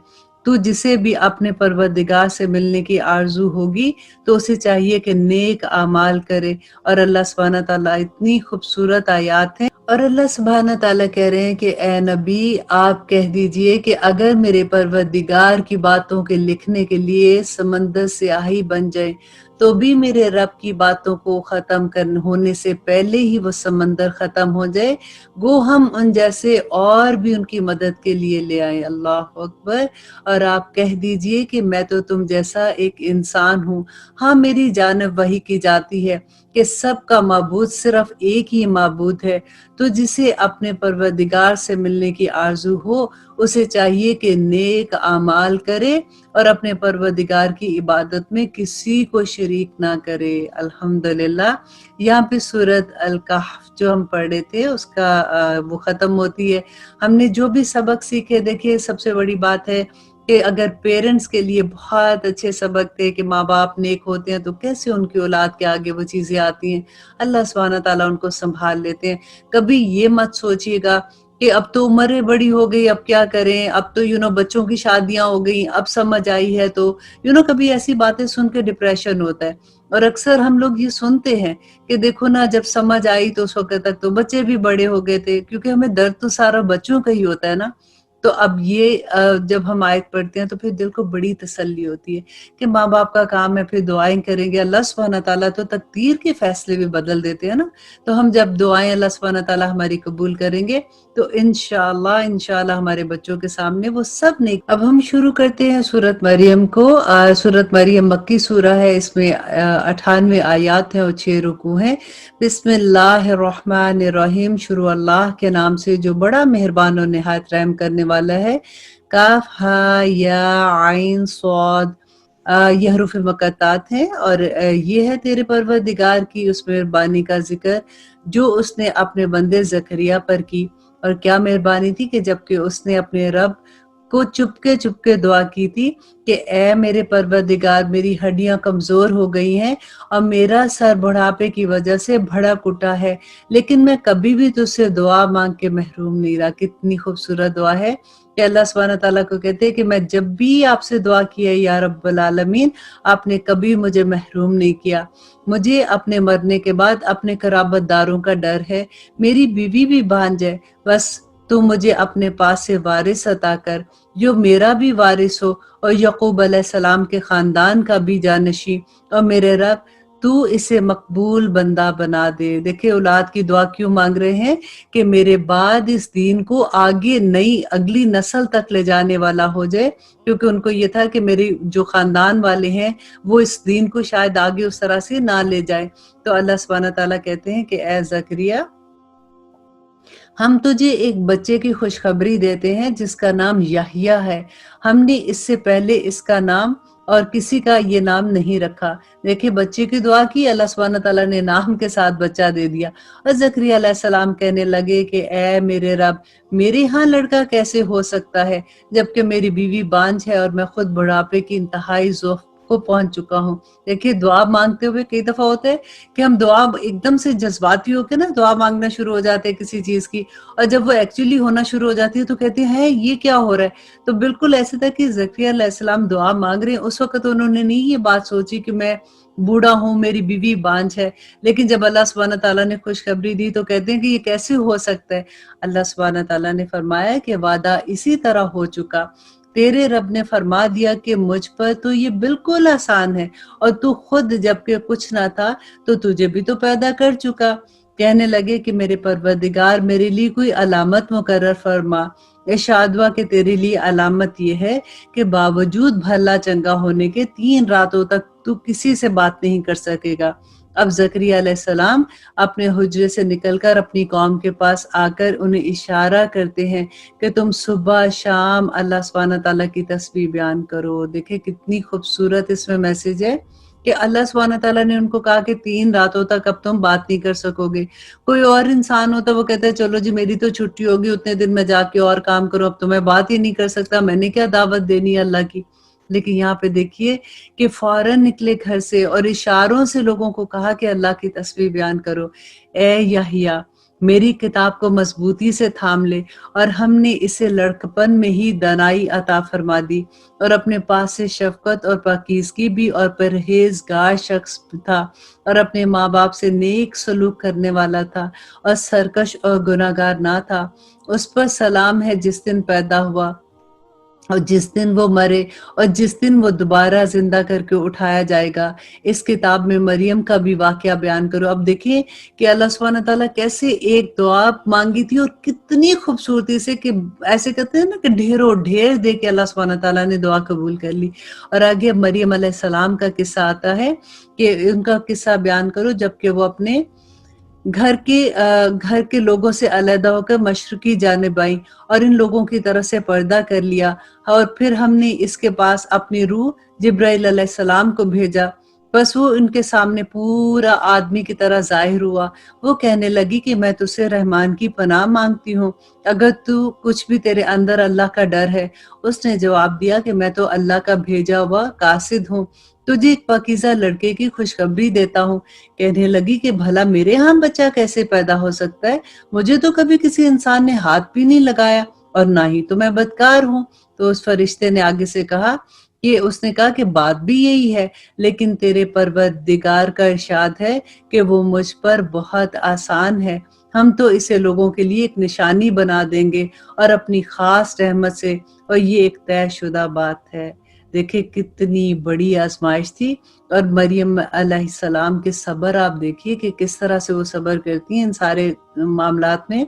تو جسے بھی اپنے پروردگار سے ملنے کی آرزو ہوگی تو اسے چاہیے کہ نیک اعمال کرے۔ اور اللہ سبحانہ تعالیٰ اتنی خوبصورت آیات ہیں، اور اللہ سبحانہ تعالیٰ کہہ رہے ہیں کہ اے نبی آپ کہہ دیجئے کہ اگر میرے پروردگار کی باتوں کے لکھنے کے لیے سمندر سیاہی بن جائے تو بھی میرے رب کی باتوں کو ختم ہونے سے پہلے ہی وہ سمندر ختم ہو جائے، گو ہم ان جیسے اور بھی ان کی مدد کے لیے لے آئیں۔ اللہ اکبر۔ اور آپ کہہ دیجئے کہ میں تو تم جیسا ایک انسان ہوں، ہاں میری جانب وحی کی جاتی ہے کہ سب کا معبود صرف ایک ہی معبود ہے۔ تو جسے اپنے پروردگار سے ملنے کی آرزو ہو اسے چاہیے کہ نیک اعمال کرے اور اپنے پروردگار کی عبادت میں کسی کو شریک نہ کرے۔ الحمدللہ۔ یہاں پہ سورۃ الکہف جو ہم پڑھے تھے اس کا وہ ختم ہوتی ہے۔ ہم نے جو بھی سبق سیکھے، دیکھیے سب سے بڑی بات ہے کہ اگر پیرنٹس کے لیے بہت اچھے سبق تھے کہ ماں باپ نیک ہوتے ہیں تو کیسے ان کی اولاد کے آگے وہ چیزیں آتی ہیں، اللہ سبحانہ تعالیٰ ان کو سنبھال لیتے ہیں۔ کبھی یہ مت سوچیے گا کہ اب تو عمریں بڑی ہو گئی اب کیا کریں، اب تو بچوں کی شادیاں ہو گئی، اب سمجھ آئی ہے تو کبھی ایسی باتیں سن کے ڈپریشن ہوتا ہے۔ اور اکثر ہم لوگ یہ سنتے ہیں کہ دیکھو نا جب سمجھ آئی تو اس وقت تک تو بچے بھی بڑے ہو گئے تھے، کیونکہ ہمیں درد تو سارا بچوں کا ہی ہوتا ہے نا۔ تو اب یہ جب ہم آیت پڑھتے ہیں تو پھر دل کو بڑی تسلی ہوتی ہے کہ ماں باپ کا کام ہے، پھر دعائیں کریں گے، اللہ سبحانہ تعالیٰ تو تقدیر کے فیصلے بھی بدل دیتے ہیں نا۔ تو ہم جب دعائیں اللہ سبحانہ تعالیٰ ہماری قبول کریں گے تو انشاءاللہ ہمارے بچوں کے سامنے وہ سب نیک۔ اب ہم شروع کرتے ہیں سورۃ مریم کو۔ سورۃ مریم مکی سورہ ہے، اس میں 98 آیات ہیں اور 6 رکوع ہیں۔ بسم اللہ الرحمن الرحیم، شروع اللہ کے نام سے جو بڑا مہربان اور نہایت رحم کرنے والا ہے۔ کاف ہا یا عین صاد، یہ حروف مقطعات ہیں، اور یہ ہے تیرے پروردگار کی اس مہربانی کا ذکر جو اس نے اپنے بندے زکریا پر کی۔ اور کیا مہربانی تھی کہ جبکہ اس نے اپنے رب کو چپکے دعا کی تھی کہ اے میرے پروردگار میری ہڈیاں کمزور ہو گئی ہیں اور میرا سر بڑھاپے کی وجہ سے بھڑک اٹھا ہے، لیکن میں کبھی بھی تجھ سے دعا مانگ کے محروم نہیں رہا۔ کتنی خوبصورت دعا ہے کہ اللہ سبحانہ تعالیٰ کو کہتے ہیں کہ میں جب بھی آپ سے دعا کی ہے یا رب العالمین، آپ نے کبھی مجھے محروم نہیں کیا۔ مجھے اپنے مرنے کے بعد اپنے قرابت داروں کا ڈر ہے، میری بیوی بھی بانجھ ہے، بس تو مجھے اپنے پاس سے وارث عطا کر جو میرا بھی وارث ہو اور یعقوب علیہ السلام کے خاندان کا بھی جانشین، اور میرے رب تو اسے مقبول بندہ بنا دے۔ دیکھیں اولاد کی دعا کیوں مانگ رہے ہیں کہ میرے بعد اس دین کو آگے نئی اگلی نسل تک لے جانے والا ہو جائے، کیونکہ ان کو یہ تھا کہ میری جو خاندان والے ہیں وہ اس دین کو شاید آگے اس طرح سے نہ لے جائیں۔ تو اللہ سبحانہ تعالیٰ کہتے ہیں کہ اے زکریا ہم تجھے ایک بچے کی خوشخبری دیتے ہیں جس کا نام یحییٰ ہے۔ ہم نے اس سے پہلے اس کا نام اور کسی کا یہ نام نہیں رکھا۔ دیکھیں بچے کی دعا کی، اللہ سبحانہ تعالیٰ نے نام کے ساتھ بچہ دے دیا۔ اور زکریا علیہ السلام کہنے لگے کہ اے میرے رب، میرے ہاں لڑکا کیسے ہو سکتا ہے جبکہ میری بیوی بانجھ ہے اور میں خود بڑھاپے کی انتہائی ذوق کو پہنچ چکا ہوں۔ دیکھیے دعا مانگتے ہوئے کئی دفعہ ہوتا ہے کہ ہم دعا ایک دم سے جذباتی ہو کے نا دعا مانگنا شروع ہو جاتے ہیں کسی چیز کی، اور جب وہ ایکچولی ہونا شروع ہو جاتی ہے تو کہتے ہیں یہ کیا ہو رہا ہے۔ تو بالکل ایسے تھا کہ زکریا علیہ السلام دعا مانگ رہے ہیں، اس وقت انہوں نے نہیں یہ بات سوچی کہ میں بوڑھا ہوں، میری بیوی بانجھ ہے، لیکن جب اللہ سبحانہ تعالیٰ نے خوشخبری دی تو کہتے ہیں کہ یہ کیسے ہو سکتا ہے۔ اللہ سبحانہ تعالیٰ نے فرمایا کہ وعدہ اسی طرح ہو چکا تیرے رب نے فرما دیا کہ مجھ پر تو یہ بالکل آسان ہے، اور تو خود جبکہ کچھ نہ تھا تو تجھے بھی تو پیدا کر چکا۔ کہنے لگے کہ میرے پروردگار میرے لیے کوئی علامت مقرر فرما۔ ارشاد ہوا کہ تیرے لیے علامت یہ ہے کہ باوجود بھلا چنگا ہونے کے 3 راتوں تک تو کسی سے بات نہیں کر سکے گا۔ اب زکریا علیہ السلام اپنے حجرے سے نکل کر اپنی قوم کے پاس آ کر انہیں اشارہ کرتے ہیں کہ تم صبح شام اللہ سبحانہ تعالیٰ کی تسبیح بیان کرو۔ دیکھیں کتنی خوبصورت اس میں میسج ہے کہ اللہ سبحانہ تعالیٰ نے ان کو کہا کہ 3 راتوں تک اب تم بات نہیں کر سکو گے۔ کوئی اور انسان ہوتا وہ کہتا ہے چلو جی میری تو چھٹی ہوگی، اتنے دن میں جا کے اور کام کروں، اب تو میں بات ہی نہیں کر سکتا، میں نے کیا دعوت دینی ہے اللہ کی۔ لیکن یہاں پہ دیکھیے کہ فوراً نکلے گھر سے اور اشاروں سے لوگوں کو کہا کہ اللہ کی تسبیح بیان کرو۔ اے یحییٰ، میری کتاب کو مضبوطی سے تھام لے، اور ہم نے اسے لڑکپن میں ہی دانائی عطا فرما دی، اور اپنے پاس سے شفقت اور پاکیزگی بھی اور پرہیزگار شخص تھا، اور اپنے ماں باپ سے نیک سلوک کرنے والا تھا، اور سرکش اور گناہگار نہ تھا۔ اس پر سلام ہے جس دن پیدا ہوا اور جس دن وہ مرے اور جس دن وہ دوبارہ زندہ کر کے اٹھایا جائے گا۔ اس کتاب میں مریم کا بھی واقعہ بیان کرو۔ اب دیکھیں کہ اللہ سبحانہ تعالیٰ کیسے ایک دعا مانگی تھی اور کتنی خوبصورتی سے، کہ ایسے کہتے ہیں نا کہ ڈھیروں ڈھیر دے کے اللہ سبحانہ تعالیٰ نے دعا قبول کر لی۔ اور آگے مریم علیہ السلام کا قصہ آتا ہے کہ ان کا قصہ بیان کرو جبکہ وہ اپنے گھر کے لوگوں سے علیحدہ ہو کر مشرقی جانب آئیں اور ان لوگوں کی طرف سے پردہ کر لیا، اور پھر ہم نے اس کے پاس اپنی روح جبرائیل علیہ السلام کو بھیجا، بس وہ ان کے سامنے پورا آدمی کی طرح ظاہر ہوا۔ وہ کہنے لگی کہ میں تجھ سے رحمان کی پناہ مانگتی ہوں، اگر تو کچھ بھی تیرے اندر اللہ کا ڈر ہے۔ اس نے جواب دیا کہ میں تو اللہ کا بھیجا ہوا قاصد ہوں، تجھے ایک پاکیزہ لڑکے کی خوشخبری دیتا ہوں۔ کہنے لگی کہ بھلا میرے ہاں بچہ کیسے پیدا ہو سکتا ہے؟ مجھے تو کبھی کسی انسان نے ہاتھ بھی نہیں لگایا، اور نہ ہی تو میں بدکار ہوں۔ تو اس فرشتے نے آگے سے کہا کہ بات بھی یہی ہے، لیکن تیرے پروردگار کا ارشاد ہے کہ وہ مجھ پر بہت آسان ہے، ہم تو اسے لوگوں کے لیے ایک نشانی بنا دیں گے اور اپنی خاص رحمت سے، اور یہ ایک طے شدہ بات ہے۔ دیکھیں کتنی بڑی آزمائش تھی، اور مریم علیہ السلام کے صبر آپ دیکھیے کہ کس طرح سے وہ صبر کرتی ہیں ان سارے معاملات میں۔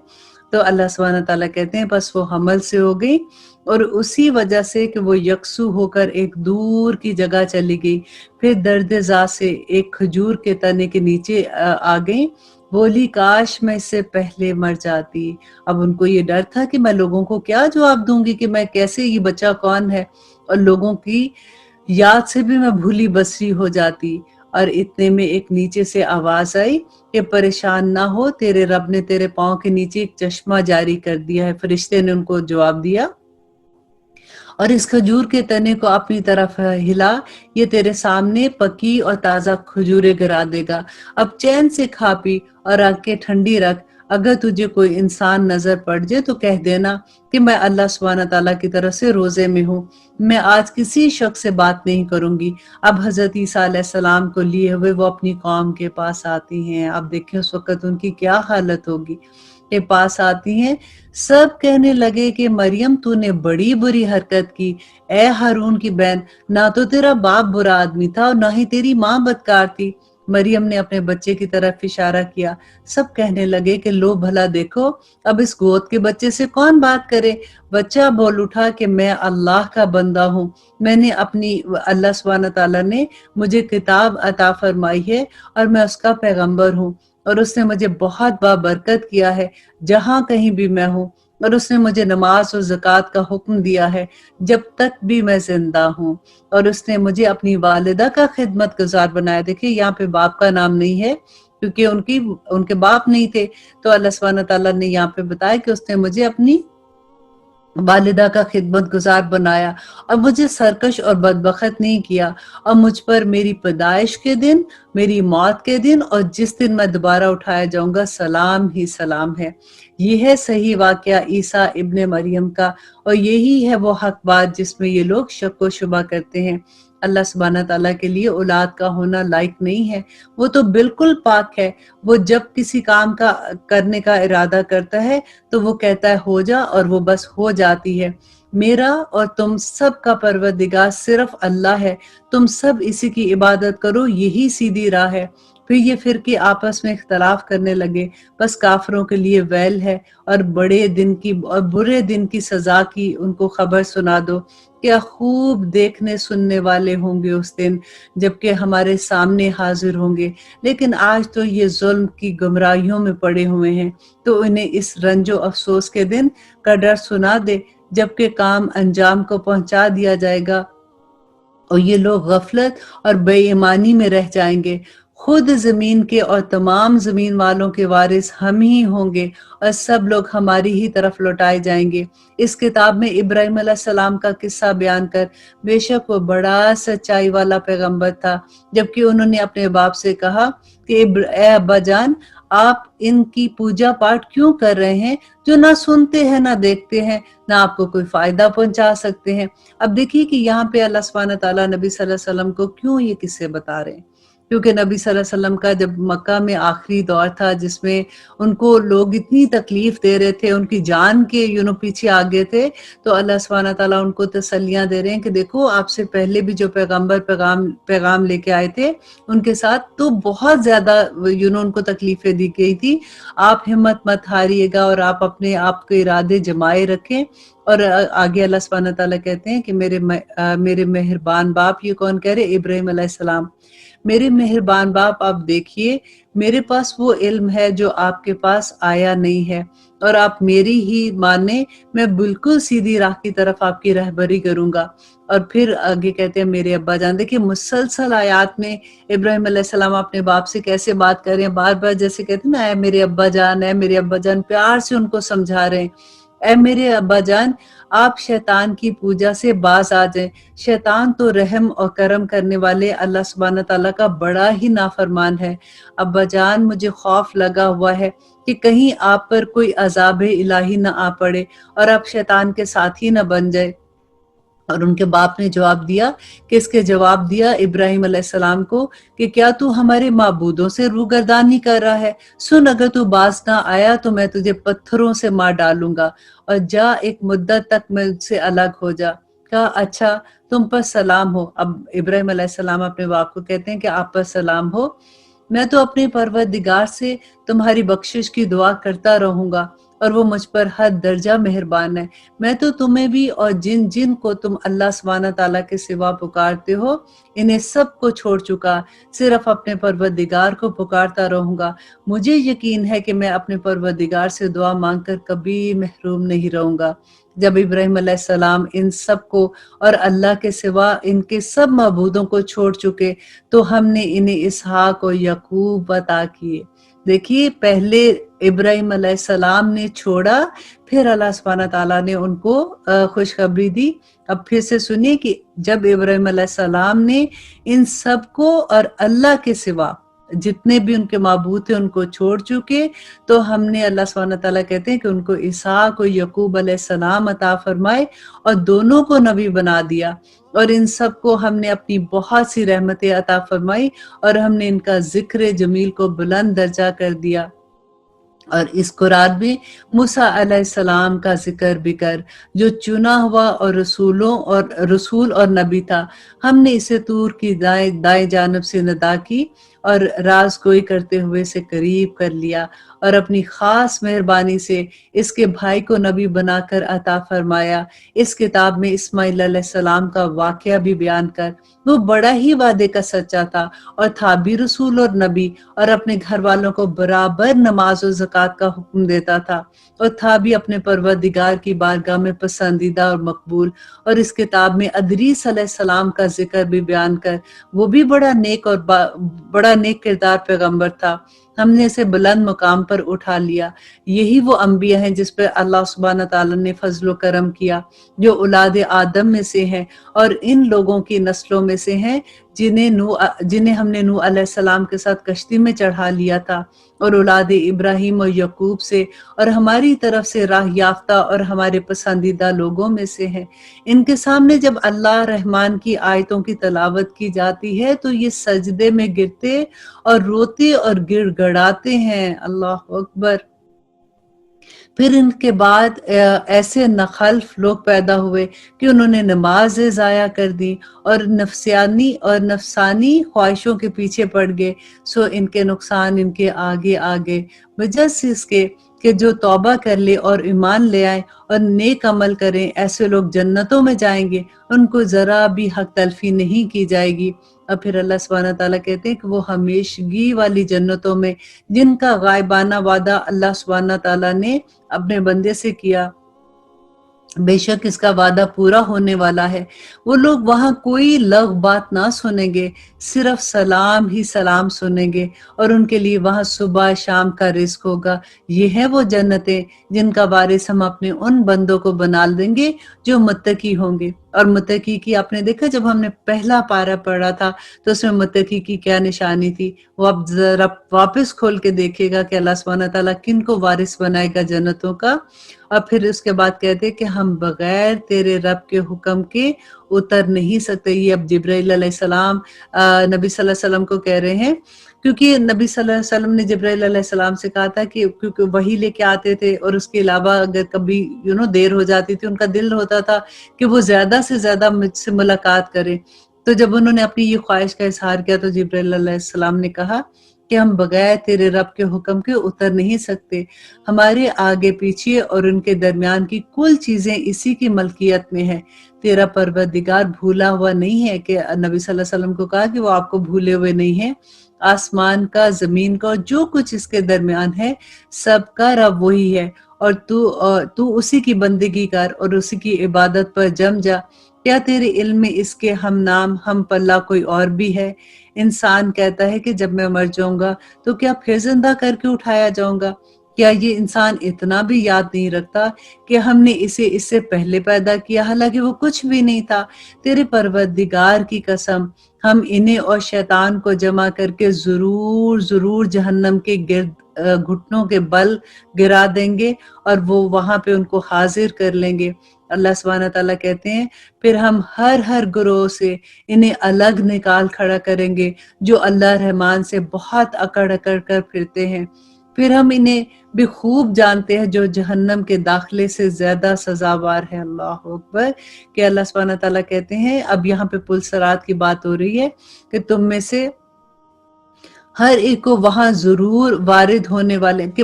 تو اللہ سبحانہ تعالیٰ کہتے ہیں بس وہ حمل سے ہو گئی، اور اسی وجہ سے کہ وہ یکسو ہو کر ایک دور کی جگہ چلی گئی، پھر درد ذات سے ایک کھجور کے تنے کے نیچے آ گئی، بولی کاش میں اس سے پہلے مر جاتی۔ اب ان کو یہ ڈر تھا کہ میں لوگوں کو کیا جواب دوں گی کہ میں کیسے، یہ بچہ کون ہے، اور لوگوں کی یاد سے بھی میں بھولی بسری ہو جاتی۔ اور اتنے میں ایک نیچے سے آواز آئی کہ پریشان نہ ہو، تیرے رب نے تیرے پاؤں کے نیچے ایک چشمہ جاری کر دیا ہے۔ فرشتے نے ان کو جواب دیا، اور اس کھجور کے تنے کو اپنی طرف ہلا، یہ تیرے سامنے پکی اور تازہ کھجوریں گرا دے گا، اب چین سے کھا پی اور آنکھیں ٹھنڈی رکھ۔ اگر تجھے کوئی انسان نظر پڑ جائے تو کہہ دینا کہ میں اللہ سبحانہ تعالیٰ کی طرف سے روزے میں ہوں، میں آج کسی شخص سے بات نہیں کروں گی۔ اب حضرت عیسیٰ علیہ السلام کو لیے ہوئے وہ اپنی قوم کے پاس آتی ہیں۔ اب دیکھیں اس وقت ان کی کیا حالت ہوگی کے پاس آتی ہیں۔ سب کہنے لگے کہ مریم تو نے بڑی بری حرکت کی، اے ہارون کی بہن، نہ تو تیرا باپ برا آدمی تھا اور نہ ہی تیری ماں بدکار تھی۔ مریم نے اپنے بچے کی طرف اشارہ کیا۔ سب کہنے لگے کہ لو بھلا دیکھو اب اس گود کے بچے سے کون بات کرے۔ بچہ بول اٹھا کہ میں اللہ کا بندہ ہوں، میں نے اللہ سبحانہ تعالیٰ نے مجھے کتاب عطا فرمائی ہے اور میں اس کا پیغمبر ہوں، اور اس نے مجھے بہت بابرکت کیا ہے جہاں کہیں بھی میں ہوں، اور اس نے مجھے نماز اور زکوٰۃ کا حکم دیا ہے جب تک بھی میں زندہ ہوں، اور اس نے مجھے اپنی والدہ کا خدمت گزار بنایا۔ دیکھیں یہاں پہ باپ کا نام نہیں ہے کیونکہ ان کے باپ نہیں تھے، تو اللہ سبحانہ تعالیٰ نے یہاں پہ بتایا کہ اس نے مجھے اپنی والدہ کا خدمت گزار بنایا اور مجھے سرکش اور بدبخت نہیں کیا، اور مجھ پر میری پیدائش کے دن، میری موت کے دن اور جس دن میں دوبارہ اٹھایا جاؤں گا سلام ہی سلام ہے۔ یہ ہے صحیح واقعہ عیسیٰ ابن مریم کا، اور یہی ہے وہ حق بات جس میں یہ لوگ شک و شبہ کرتے ہیں۔ اللہ سبحانہ تعالیٰ کے لیے اولاد کا ہونا لائق نہیں ہے، وہ تو بالکل پاک ہے۔ وہ جب کسی کام کرنے کا ارادہ کرتا ہے تو وہ کہتا ہے ہو جا، اور وہ بس ہو جاتی ہے۔ میرا اور تم سب کا پروردگار صرف اللہ ہے، تم سب اسی کی عبادت کرو، یہی سیدھی راہ ہے۔ پھر یہ فرقے آپس میں اختلاف کرنے لگے، بس کافروں کے لیے ویل ہے اور برے دن کی سزا کی ان کو خبر سنا دو۔ کیا خوب دیکھنے سننے والے ہوں گے اس دن جبکہ ہمارے سامنے حاضر ہوں گے، لیکن آج تو یہ ظلم کی گمراہیوں میں پڑے ہوئے ہیں، تو انہیں اس رنج و افسوس کے دن کا ڈر سنا دے جبکہ کام انجام کو پہنچا دیا جائے گا اور یہ لوگ غفلت اور بے ایمانی میں رہ جائیں گے۔ خود زمین کے اور تمام زمین والوں کے وارث ہم ہی ہوں گے اور سب لوگ ہماری ہی طرف لوٹائے جائیں گے۔ اس کتاب میں ابراہیم علیہ السلام کا قصہ بیان کر، بے شک وہ بڑا سچائی والا پیغمبر تھا، جبکہ انہوں نے اپنے باپ سے کہا کہ اے ابا جان، آپ ان کی پوجا پاٹ کیوں کر رہے ہیں جو نہ سنتے ہیں نہ دیکھتے ہیں، نہ آپ کو کوئی فائدہ پہنچا سکتے ہیں۔ اب دیکھیے کہ یہاں پہ اللہ سبحانہ تعالیٰ نبی صلی اللہ علیہ وسلم کو کیوں یہ قصے بتا رہے ہیں، کیونکہ نبی صلی اللہ علیہ وسلم کا جب مکہ میں آخری دور تھا جس میں ان کو لوگ اتنی تکلیف دے رہے تھے، ان کی جان کے پیچھے آگے تھے، تو اللہ سبحانہ تعالیٰ ان کو تسلیاں دے رہے ہیں کہ دیکھو آپ سے پہلے بھی جو پیغمبر پیغام لے کے آئے تھے ان کے ساتھ تو بہت زیادہ ان کو تکلیفیں دی گئی تھی، آپ ہمت مت ہاریے گا اور آپ اپنے آپ کے ارادے جمائے رکھیں۔ اور آگے اللہ سبحانہ تعالیٰ کہتے ہیں کہ میرے مہربان باپ، یہ کون کہہ رہے؟ ابراہیم علیہ السلام۔ میرے مہربان باپ، آپ دیکھیے میرے پاس وہ علم ہے جو آپ کے پاس آیا نہیں ہے، اور آپ میری ہی مانیں، میں بالکل سیدھی راہ کی طرف آپ کی رہبری کروں گا۔ اور پھر آگے کہتے ہیں میرے ابا جان، دیکھیں مسلسل آیات میں ابراہیم علیہ السلام اپنے باپ سے کیسے بات کر رہے ہیں، بار بار جیسے کہتے ہیں نا اے میرے ابا جان، اے میرے ابا جان، پیار سے ان کو سمجھا رہے ہیں، اے میرے ابا جان، آپ شیطان کی پوجا سے باز آ جائیں۔ شیطان تو رحم اور کرم کرنے والے اللہ سبحانہ تعالیٰ کا بڑا ہی نافرمان ہے۔ ابا جان، مجھے خوف لگا ہوا ہے کہ کہیں آپ پر کوئی عذاب الہی نہ آ پڑے اور آپ شیطان کے ساتھی نہ بن جائے۔ اور ان کے باپ نے جواب دیا کہ اس کے جواب دیا ابراہیم علیہ السلام کو کہ کیا تو ہمارے معبودوں سے روگردانی کر رہا ہے؟ سن، اگر تو باز نہ آیا تو میں تجھے پتھروں سے مار ڈالوں گا، اور جا ایک مدت تک مجھ سے الگ ہو جا۔ کہا اچھا، تم پر سلام ہو۔ اب ابراہیم علیہ السلام اپنے باپ کو کہتے ہیں کہ آپ پر سلام ہو، میں تو اپنے پروردگار سے تمہاری بخشش کی دعا کرتا رہوں گا اور وہ مجھ پر حد درجہ مہربان ہے۔ میں تو تمہیں بھی اور جن جن کو تم اللہ سبحانہ تعالیٰ کے سوا پکارتے ہو انہیں سب کو چھوڑ چکا، صرف اپنے پروردگار کو پکارتا رہوں گا۔ مجھے یقین ہے کہ میں اپنے پروردگار سے دعا مانگ کر کبھی محروم نہیں رہوں گا۔ جب ابراہیم علیہ السلام ان سب کو اور اللہ کے سوا ان کے سب معبودوں کو چھوڑ چکے تو ہم نے انہیں اسحاق اور یعقوب عطا کیے۔ دیکھیے پہلے ابراہیم علیہ السلام نے چھوڑا، پھر اللہ سبحانہ تعالیٰ نے ان کو خوشخبری دی۔ اب پھر سے سنیے کہ جب ابراہیم علیہ السلام نے ان سب کو اور اللہ کے سوا جتنے بھی ان کے معبود تھے ان کو چھوڑ چکے تو ہم نے، اللہ سبحانہ تعالیٰ کہتے ہیں کہ ان کو اسحاق اور یعقوب علیہ السلام عطا فرمائے اور دونوں کو نبی بنا دیا، اور ان سب کو ہم نے اپنی بہت سی رحمتیں عطا فرمائی اور ہم نے ان کا ذکر جمیل کو بلند درجہ کر دیا۔ اور اس قرآن میں موسیٰ علیہ السلام کا ذکر بھی کر، جو چنا ہوا اور رسول اور نبی تھا۔ ہم نے اسے طور کی دائیں جانب سے ندا کی اور راز گوئی کرتے ہوئے سے قریب کر لیا، اور اپنی خاص مہربانی سے اس کے بھائی کو نبی بنا کر عطا فرمایا۔ اس کتاب میں اسماعیل علیہ السلام کا واقعہ بھی بیان کر، وہ بڑا ہی وعدے کا سچا تھا اور تھا بھی رسول اور نبی، اور اپنے گھر والوں کو برابر نماز و زکوٰۃ کا حکم دیتا تھا، اور تھا بھی اپنے پروردگار کی بارگاہ میں پسندیدہ اور مقبول۔ اور اس کتاب میں ادریس علیہ السلام کا ذکر بھی بیان کر، وہ بھی بڑا نیک کردار پیغمبر تھا، ہم نے اسے بلند مقام پر اٹھا لیا۔ یہی وہ انبیاء ہیں جس پر اللہ سبحانہ تعالیٰ نے فضل و کرم کیا، جو اولاد آدم میں سے ہیں اور ان لوگوں کی نسلوں میں سے ہیں جنہیں ہم نے نوح علیہ السلام کے ساتھ کشتی میں چڑھا لیا تھا، اور اولاد ابراہیم اور یعقوب سے، اور ہماری طرف سے راہ یافتہ اور ہمارے پسندیدہ لوگوں میں سے ہیں۔ ان کے سامنے جب اللہ رحمان کی آیتوں کی تلاوت کی جاتی ہے تو یہ سجدے میں گرتے اور روتے اور گڑ گڑاتے ہیں۔ اللہ اکبر۔ پھر ان کے بعد ایسے نخلف لوگ پیدا ہوئے کہ انہوں نے نماز ضائع کر دی اور نفسانی خواہشوں کے پیچھے پڑ گئے. سو ان کے نقصان ان کے آگے آگے، وجہ سے اس کے کہ جو توبہ کر لے اور ایمان لے آئے اور نیک عمل کریں، ایسے لوگ جنتوں میں جائیں گے، ان کو ذرا بھی حق تلفی نہیں کی جائے گی. اور پھر اللہ سبحانہ تعالیٰ کہتے ہیں کہ وہ ہمیشگی والی جنتوں میں، جن کا غائبانہ وعدہ اللہ سبحانہ تعالیٰ نے اپنے بندے سے کیا، بے شک اس کا وعدہ پورا ہونے والا ہے. وہ لوگ وہاں کوئی لغو بات نہ سنیں گے، صرف سلام ہی سلام سنیں گے، اور ان کے لیے وہاں صبح شام کا رزق ہوگا. یہ ہیں وہ جنتیں جن کا وارث ہم اپنے ان بندوں کو بنا دیں گے جو متقی ہوں گے. اور متقی کی آپ نے دیکھا، جب ہم نے پہلا پارہ پڑھا تھا تو اس میں متقی کی کیا نشانی تھی، وہ اب ذرا واپس کھول کے دیکھے گا کہ اللہ سبحانہ تعالیٰ کن کو وارث بنائے گا جنتوں کا. اور پھر اس کے بعد کہتے کہ ہم بغیر تیرے رب کے حکم کے اتر نہیں سکتے. یہ اب جبرائیل علیہ السلام نبی صلی اللہ علیہ وسلم کو کہہ رہے ہیں، کیونکہ نبی صلی اللہ علیہ وسلم نے جبرائیل علیہ السلام سے کہا تھا کہ کیونکہ وہی لے کے آتے تھے، اور اس کے علاوہ اگر کبھی دیر ہو جاتی تھی، ان کا دل ہوتا تھا کہ وہ زیادہ سے زیادہ مجھ سے ملاقات کرے. تو جب انہوں نے اپنی یہ خواہش کا اظہار کیا تو جبرائیل علیہ السلام نے کہا کہ ہم بغیر تیرے رب کے حکم کے اتر نہیں سکتے. ہمارے آگے پیچھے اور ان کے درمیان کی کل چیزیں اسی کی ملکیت میں ہیں. تیرا پروردگار بھولا ہوا نہیں ہے، کہ نبی صلی اللہ علیہ وسلم کو کہا کہ وہ آپ کو بھولے ہوئے نہیں ہیں. آسمان کا، زمین کا، جو کچھ اس کے درمیان ہے، سب کا رب وہی ہے. اور تو اسی کی بندگی کر اور اسی کی عبادت پر جم جا. کیا تیرے علم میں اس کے ہم نام ہم پلہ کوئی اور بھی ہے؟ انسان کہتا ہے کہ جب میں مر جاؤں گا تو کیا پھر زندہ کر کے اٹھایا جاؤں گا؟ کیا یہ انسان اتنا بھی یاد نہیں رکھتا کہ ہم نے اسے اس سے پہلے پیدا کیا، حالانکہ وہ کچھ بھی نہیں تھا؟ تیرے پروردگار کی قسم، ہم انہیں اور شیطان کو جمع کر کے ضرور جہنم کے گرد گھٹنوں کے بل گرا دیں گے، اور وہ وہاں پہ ان کو حاضر کر لیں گے. اللہ سبحانہ تعالیٰ کہتے ہیں پھر ہم ہر گروہ سے انہیں الگ نکال کھڑا کریں گے جو اللہ رحمان سے بہت اکڑ کر پھرتے ہیں. پھر ہم انہیں بھی خوب جانتے ہیں جو جہنم کے داخلے سے زیادہ سزاوار ہے. اللہ اکبر. کہ اللہ سبحانہ تعالیٰ کہتے ہیں، اب یہاں پہ پل صراط کی بات ہو رہی ہے کہ تم میں سے ہر ایک کو وہاں ضرور وارد ہونے والے، کہ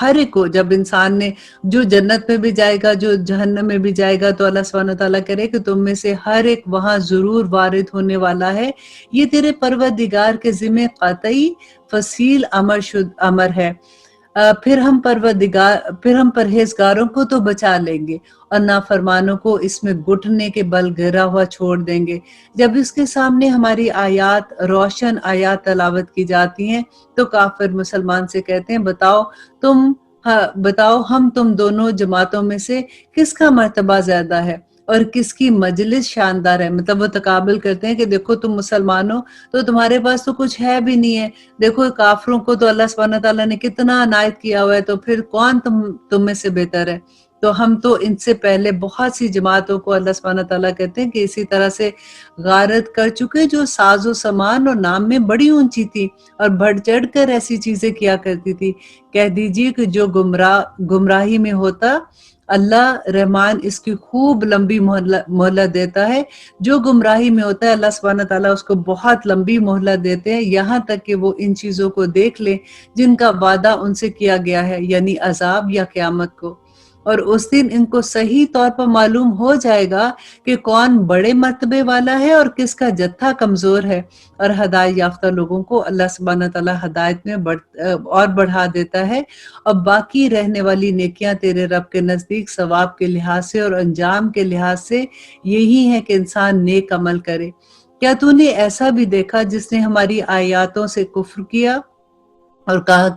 ہر ایک کو، جب انسان نے جو جنت میں بھی جائے گا جو جہنم میں بھی جائے گا، تو اللہ سبحانہ تعالیٰ کرے کہ تم میں سے ہر ایک وہاں ضرور وارد ہونے والا ہے. یہ تیرے پروردگار کے ذمہ قطعی فصیل امر ہے. پھر ہم پرہیزگاروں کو تو بچا لیں گے اور نافرمانوں کو اس میں گھٹنے کے بل گرا ہوا چھوڑ دیں گے. جب اس کے سامنے ہماری آیات، روشن آیات تلاوت کی جاتی ہیں تو کافر مسلمان سے کہتے ہیں بتاؤ ہم تم دونوں جماعتوں میں سے کس کا مرتبہ زیادہ ہے اور کس کی مجلس شاندار ہے. مطلب وہ تقابل کرتے ہیں کہ دیکھو تم مسلمانوں تو تمہارے پاس تو کچھ ہے بھی نہیں ہے، دیکھو کافروں کو تو اللہ سبحانہ تعالیٰ نے کتنا عنایت کیا ہوا ہے، تو پھر کون تم میں سے بہتر ہے؟ تو ہم تو ان سے پہلے بہت سی جماعتوں کو اللہ سبحانہ تعالیٰ کہتے ہیں کہ اسی طرح سے غارت کر چکے، جو ساز و سامان اور نام میں بڑی اونچی تھی اور بڑھ چڑھ کر ایسی چیزیں کیا کرتی تھی. کہہ دیجیے کہ جو گمراہی میں ہوتا اللہ رحمان اس کی خوب لمبی مہلت دیتا ہے. جو گمراہی میں ہوتا ہے اللہ سبحانہ تعالیٰ اس کو بہت لمبی مہلت دیتے ہیں، یہاں تک کہ وہ ان چیزوں کو دیکھ لیں جن کا وعدہ ان سے کیا گیا ہے، یعنی عذاب یا قیامت کو. اور اس دن ان کو صحیح طور پر معلوم ہو جائے گا کہ کون بڑے مرتبے والا ہے اور کس کا جتھا کمزور ہے. اور ہدایت یافتہ لوگوں کو اللہ سبحانہ تعالیٰ ہدایت میں اور بڑھا دیتا ہے. اور باقی رہنے والی نیکیاں تیرے رب کے نزدیک ثواب کے لحاظ سے اور انجام کے لحاظ سے یہی ہے کہ انسان نیک عمل کرے. کیا تو نے ایسا بھی دیکھا جس نے ہماری آیاتوں سے کفر کیا اور کہا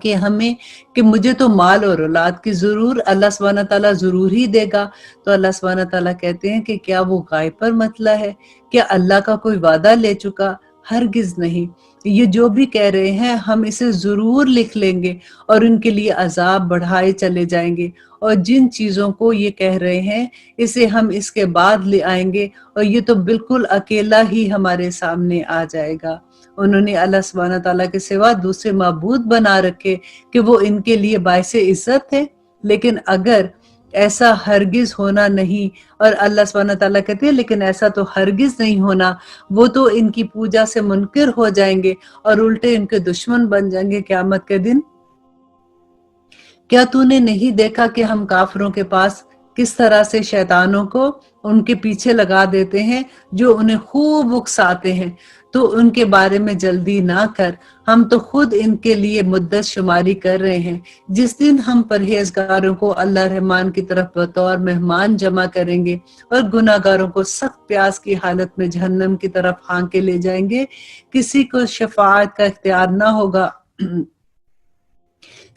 کہ مجھے تو مال اور اولاد کی ضرور اللہ سبحانہ تعالیٰ ضرور ہی دے گا؟ تو اللہ سبحانہ تعالیٰ کہتے ہیں کہ کیا وہ غائب پر مطلع ہے؟ کیا اللہ کا کوئی وعدہ لے چکا؟ ہرگز نہیں. یہ جو بھی کہہ رہے ہیں ہم اسے ضرور لکھ لیں گے اور ان کے لیے عذاب بڑھائے چلے جائیں گے. اور جن چیزوں کو یہ کہہ رہے ہیں اسے ہم اس کے بعد لے آئیں گے، اور یہ تو بالکل اکیلا ہی ہمارے سامنے آ جائے گا. انہوں نے اللہ سبحانہ تعالیٰ کے سوا دوسرے معبود بنا رکھے کہ وہ ان کے لیے باعث عزت ہے. لیکن اگر ایسا ہرگز ہونا نہیں، اور اللہ سبحانہ تعالیٰ کہتے ہیں لیکن ایسا تو ہرگز نہیں ہونا، وہ تو ان کی پوجا سے منکر ہو جائیں گے اور الٹے ان کے دشمن بن جائیں گے قیامت کے دن۔ کیا تو نے نہیں دیکھا کہ ہم کافروں کے پاس کس طرح سے شیطانوں کو ان کے پیچھے لگا دیتے ہیں جو انہیں خوب اکساتے ہیں؟ تو ان کے بارے میں جلدی نہ کر، ہم تو خود ان کے لیے مدت شماری کر رہے ہیں۔ جس دن ہم پرہیزگاروں کو اللہ رحمان کی طرف بطور مہمان جمع کریں گے اور گناہ گاروں کو سخت پیاس کی حالت میں جہنم کی طرف ہانکے لے جائیں گے، کسی کو شفاعت کا اختیار نہ ہوگا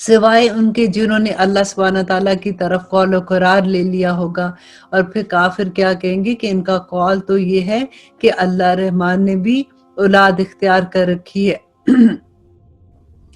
سوائے ان کے جنہوں نے اللہ سبحانہ تعالیٰ کی طرف قول و قرار لے لیا ہوگا۔ اور پھر کافر کیا کہیں گے کہ ان کا قول تو یہ ہے کہ اللہ رحمان نے بھی اولاد اختیار کر رکھی ہے۔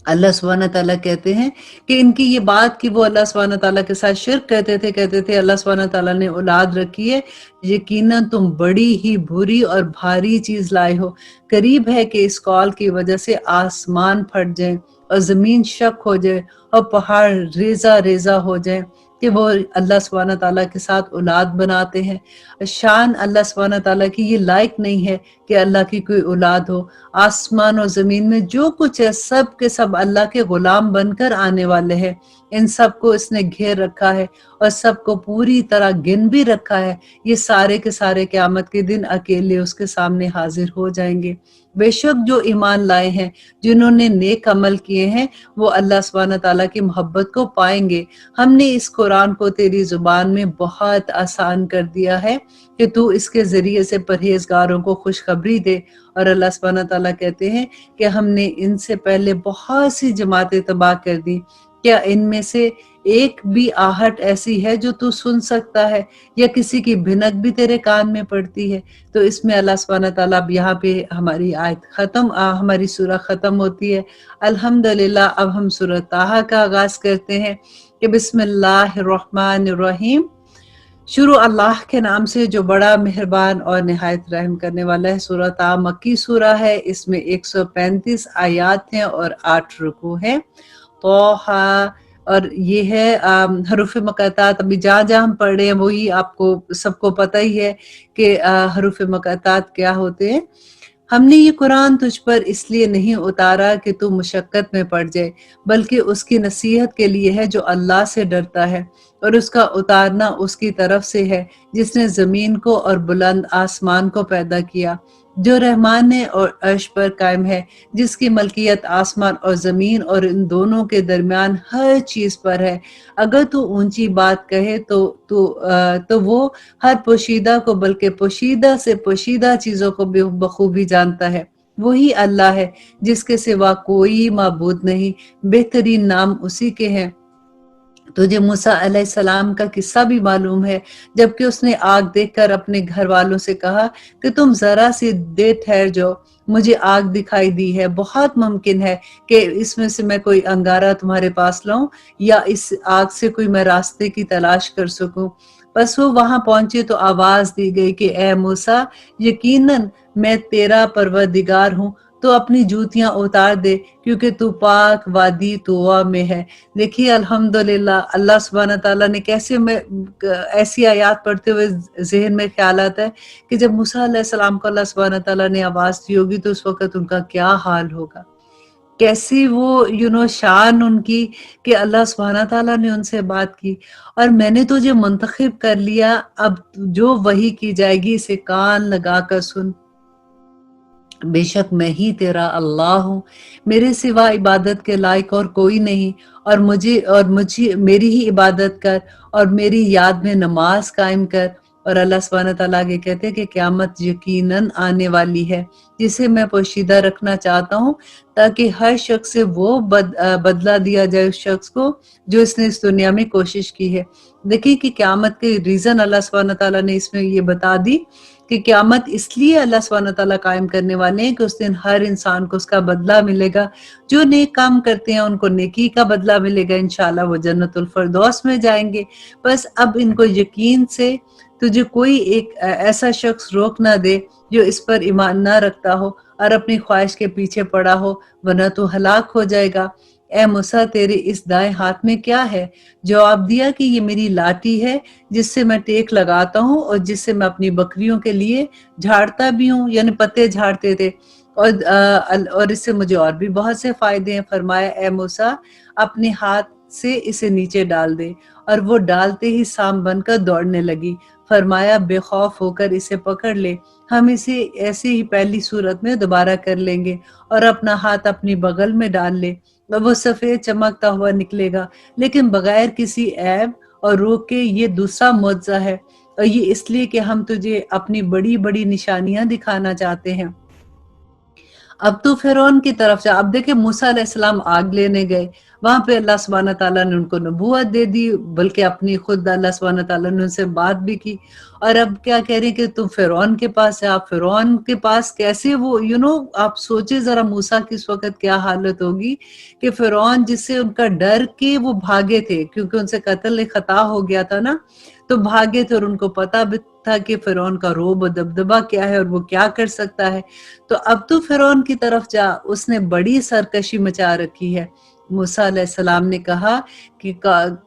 اللہ سبحانہ تعالیٰ کہتے ہیں کہ ان کی یہ بات کہ وہ اللہ سبحانہ تعالیٰ کے ساتھ شرک کہتے تھے اللہ سبحانہ تعالیٰ نے اولاد رکھی ہے، یقیناً تم بڑی ہی بری اور بھاری چیز لائے ہو۔ قریب ہے کہ اس قول کی وجہ سے آسمان پھٹ جائیں اور زمین شک ہو جائے اور پہاڑ ریزہ ریزہ ہو جائیں کہ وہ اللہ سبحانہ تعالیٰ کے ساتھ اولاد بناتے ہیں۔ شان اللہ سبحانہ تعالیٰ کی یہ لائق نہیں ہے کہ اللہ کی کوئی اولاد ہو۔ آسمان اور زمین میں جو کچھ ہے سب کے سب اللہ کے غلام بن کر آنے والے ہیں۔ ان سب کو اس نے گھیر رکھا ہے اور سب کو پوری طرح گن بھی رکھا ہے۔ یہ سارے کے سارے قیامت کے دن اکیلے اس کے سامنے حاضر ہو جائیں گے۔ بے شک جو ایمان لائے ہیں، جنہوں نے نیک عمل کیے ہیں، وہ اللہ سبحانہ تعالیٰ کی محبت کو پائیں گے۔ ہم نے اس قرآن کو تیری زبان میں بہت آسان کر دیا ہے کہ تو اس کے ذریعے سے پرہیزگاروں کو خوشخبری دے۔ اور اللہ سبحانہ تعالیٰ کہتے ہیں کہ ہم نے ان سے پہلے بہت سی جماعتیں تباہ کر دی، کیا ان میں سے ایک بھی آہٹ ایسی ہے جو تو سن سکتا ہے، یا کسی کی بھنک بھی تیرے کان میں پڑتی ہے؟ تو اس میں اللہ سبحانہ تعالیٰ اب یہاں پہ ہماری آیت ہماری سورہ ختم ہوتی ہے۔ الحمدللہ اب ہم سورہ طٰہٰ کا آغاز کرتے ہیں کہ بسم اللہ الرحمن الرحیم، شروع اللہ کے نام سے جو بڑا مہربان اور نہایت رحم کرنے والا ہے۔ سورہ طٰہٰ مکی سورہ ہے، اس میں 135 آیات ہیں اور 8 رکوع ہیں۔ طٰہٰ، اور یہ ہے حروف مقطعات۔ ابھی جہاں جہاں ہم پڑھ رہے ہیں وہی آپ کو سب کو پتہ ہی ہے کہ حروف مقطعات کیا ہوتے ہیں۔ ہم نے یہ قرآن تجھ پر اس لیے نہیں اتارا کہ تو مشقت میں پڑ جائے، بلکہ اس کی نصیحت کے لیے ہے جو اللہ سے ڈرتا ہے، اور اس کا اتارنا اس کی طرف سے ہے جس نے زمین کو اور بلند آسمان کو پیدا کیا، جو رحمان ہے اور عرش پر قائم ہے، جس کی ملکیت آسمان اور زمین اور ان دونوں کے درمیان ہر چیز پر ہے۔ اگر تو اونچی بات کہے تو وہ ہر پوشیدہ کو بلکہ پوشیدہ سے پوشیدہ چیزوں کو بھی بخوبی جانتا ہے۔ وہی اللہ ہے جس کے سوا کوئی معبود نہیں، بہترین نام اسی کے ہیں۔ تجھے موسیٰ علیہ السلام کا قصہ بھی معلوم ہے، جبکہ اس نے آگ دیکھ کر اپنے گھر والوں سے کہا کہ تم ذرا سی دیر ٹھہر جاؤ، مجھے آگ دکھائی دی ہے، بہت ممکن ہے کہ اس میں سے میں کوئی انگارہ تمہارے پاس لاؤں یا اس آگ سے کوئی میں راستے کی تلاش کر سکوں۔ بس وہ وہاں پہنچے تو آواز دی گئی کہ اے موسیٰ، یقیناً میں تیرا پروردگار ہوں، تو اپنی جوتیاں اتار دے کیونکہ تو پاک وادی طویٰ میں ہے۔ دیکھیے الحمدللہ اللہ سبحانہ تعالیٰ نے کیسے ایسی آیات پڑھتے ہوئے ذہن میں خیال آتا ہے کہ جب موسیٰ علیہ السلام کو اللہ سبحانہ تعالیٰ نے آواز دی ہوگی تو اس وقت ان کا کیا حال ہوگا، کیسی وہ شان ان کی کہ اللہ سبحانہ تعالیٰ نے ان سے بات کی۔ اور میں نے تجھے منتخب کر لیا، اب جو وحی کی جائے گی اسے کان لگا کر سن۔ بے شک میں ہی تیرا اللہ ہوں، میرے سوا عبادت کے لائق اور کوئی نہیں، اور مجھے میری ہی عبادت کر اور میری یاد میں نماز قائم کر۔ اور اللہ سبحانہ تعالیٰ آگے کہتے ہیں کہ قیامت یقیناً آنے والی ہے جسے میں پوشیدہ رکھنا چاہتا ہوں تاکہ ہر شخص سے وہ بدلہ دیا جائے اس شخص کو جو اس نے اس دنیا میں کوشش کی ہے۔ دیکھیں کہ قیامت کے ریزن اللہ سبحانہ تعالیٰ نے اس میں یہ بتا دی کہ قیامت اس لیے اللہ سبحانہ تعالیٰ قائم کرنے والے ہیں کہ اس دن ہر انسان کو اس کا بدلہ ملے گا۔ جو نیک کام کرتے ہیں ان کو نیکی کا بدلہ ملے گا، انشاءاللہ وہ جنت الفردوس میں جائیں گے۔ بس اب ان کو یقین سے تجھے کوئی ایک ایسا شخص روک نہ دے جو اس پر ایمان نہ رکھتا ہو اور اپنی خواہش کے پیچھے پڑا ہو، ورنہ تو ہلاک ہو جائے گا۔ اے موسیٰ تیرے اس دائیں ہاتھ میں کیا ہے؟ جواب دیا کہ یہ میری لاٹھی ہے جس سے میں ٹیک لگاتا ہوں اور جس سے میں اپنی بکریوں کے لیے جھاڑتا بھی ہوں، یعنی پتے جھاڑتے تھے، اور اس سے مجھے اور بھی بہت سے فائدے ہیں۔ فرمایا اے موسیٰ اپنے ہاتھ سے اسے نیچے ڈال دے، اور وہ ڈالتے ہی سام بن کر دوڑنے لگی۔ فرمایا بے خوف ہو کر اسے پکڑ لے، ہم اسے ایسے ہی پہلی صورت میں دوبارہ کر لیں گے، اور اپنا ہاتھ اپنی بغل میں ڈال لے، اور وہ سفید چمکتا ہوا نکلے گا، لیکن بغیر کسی عیب اور روگ کے۔ یہ دوسرا معجزہ ہے، اور یہ اس لیے کہ ہم تجھے اپنی بڑی بڑی نشانیاں دکھانا چاہتے ہیں۔ اب تو فرعون کی طرف جا۔ اب دیکھیں موسیٰ علیہ السلام آگ لینے گئے، وہاں پہ اللہ سبحانہ تعالیٰ نے ان کو نبوت دے دی، بلکہ اپنی خود اللہ سبحانہ تعالیٰ نے ان سے بات بھی کی۔ اور اب کیا کہہ رہے ہیں کہ تم فرعون کے پاس ہے، آپ فرعون کے پاس کیسے؟ وہ آپ سوچے ذرا موسیٰ کی اس وقت کیا حالت ہوگی کہ فرعون جس سے ان کا ڈر کے وہ بھاگے تھے، کیونکہ ان سے قتل خطا ہو گیا تھا نا، تو بھاگے تھے، اور ان کو پتہ بھی تھا کہ فرعون کا رعب و دبدبہ کیا ہے اور وہ کیا کر سکتا ہے۔ تو اب تو فرعون کی طرف جا، اس نے بڑی سرکشی مچا رکھی ہے۔ موسیٰ علیہ السلام نے کہا کہ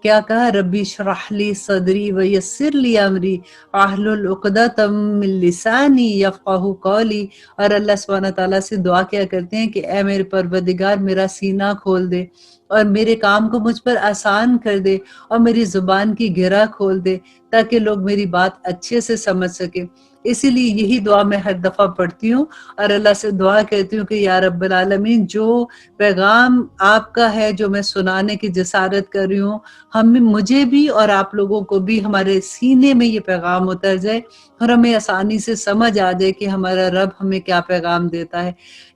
کیا کہا؟ ربی اشرح لی صدری ویسر لی امری واحلل عقدۃ من لسانی یفقہوا قولی۔ اور اللہ سبحانہ تعالیٰ سے دعا کیا کرتے ہیں کہ اے میرے پروردگار میرا سینہ کھول دے اور میرے کام کو مجھ پر آسان کر دے، اور میری زبان کی گرہ کھول دے تاکہ لوگ میری بات اچھے سے سمجھ سکیں۔ اسی لیے یہی دعا میں ہر دفعہ پڑھتی ہوں، اور اللہ سے دعا کرتی ہوں کہ یا رب العالمین جو پیغام آپ کا ہے جو میں سنانے کی جسارت کر رہی ہوں، مجھے بھی اور آپ لوگوں کو بھی ہمارے سینے میں یہ پیغام اتر جائے اور ہمیں آسانی سے سمجھ آ جائے کہ ہمارا رب ہمیں کیا پیغام دیتا ہے۔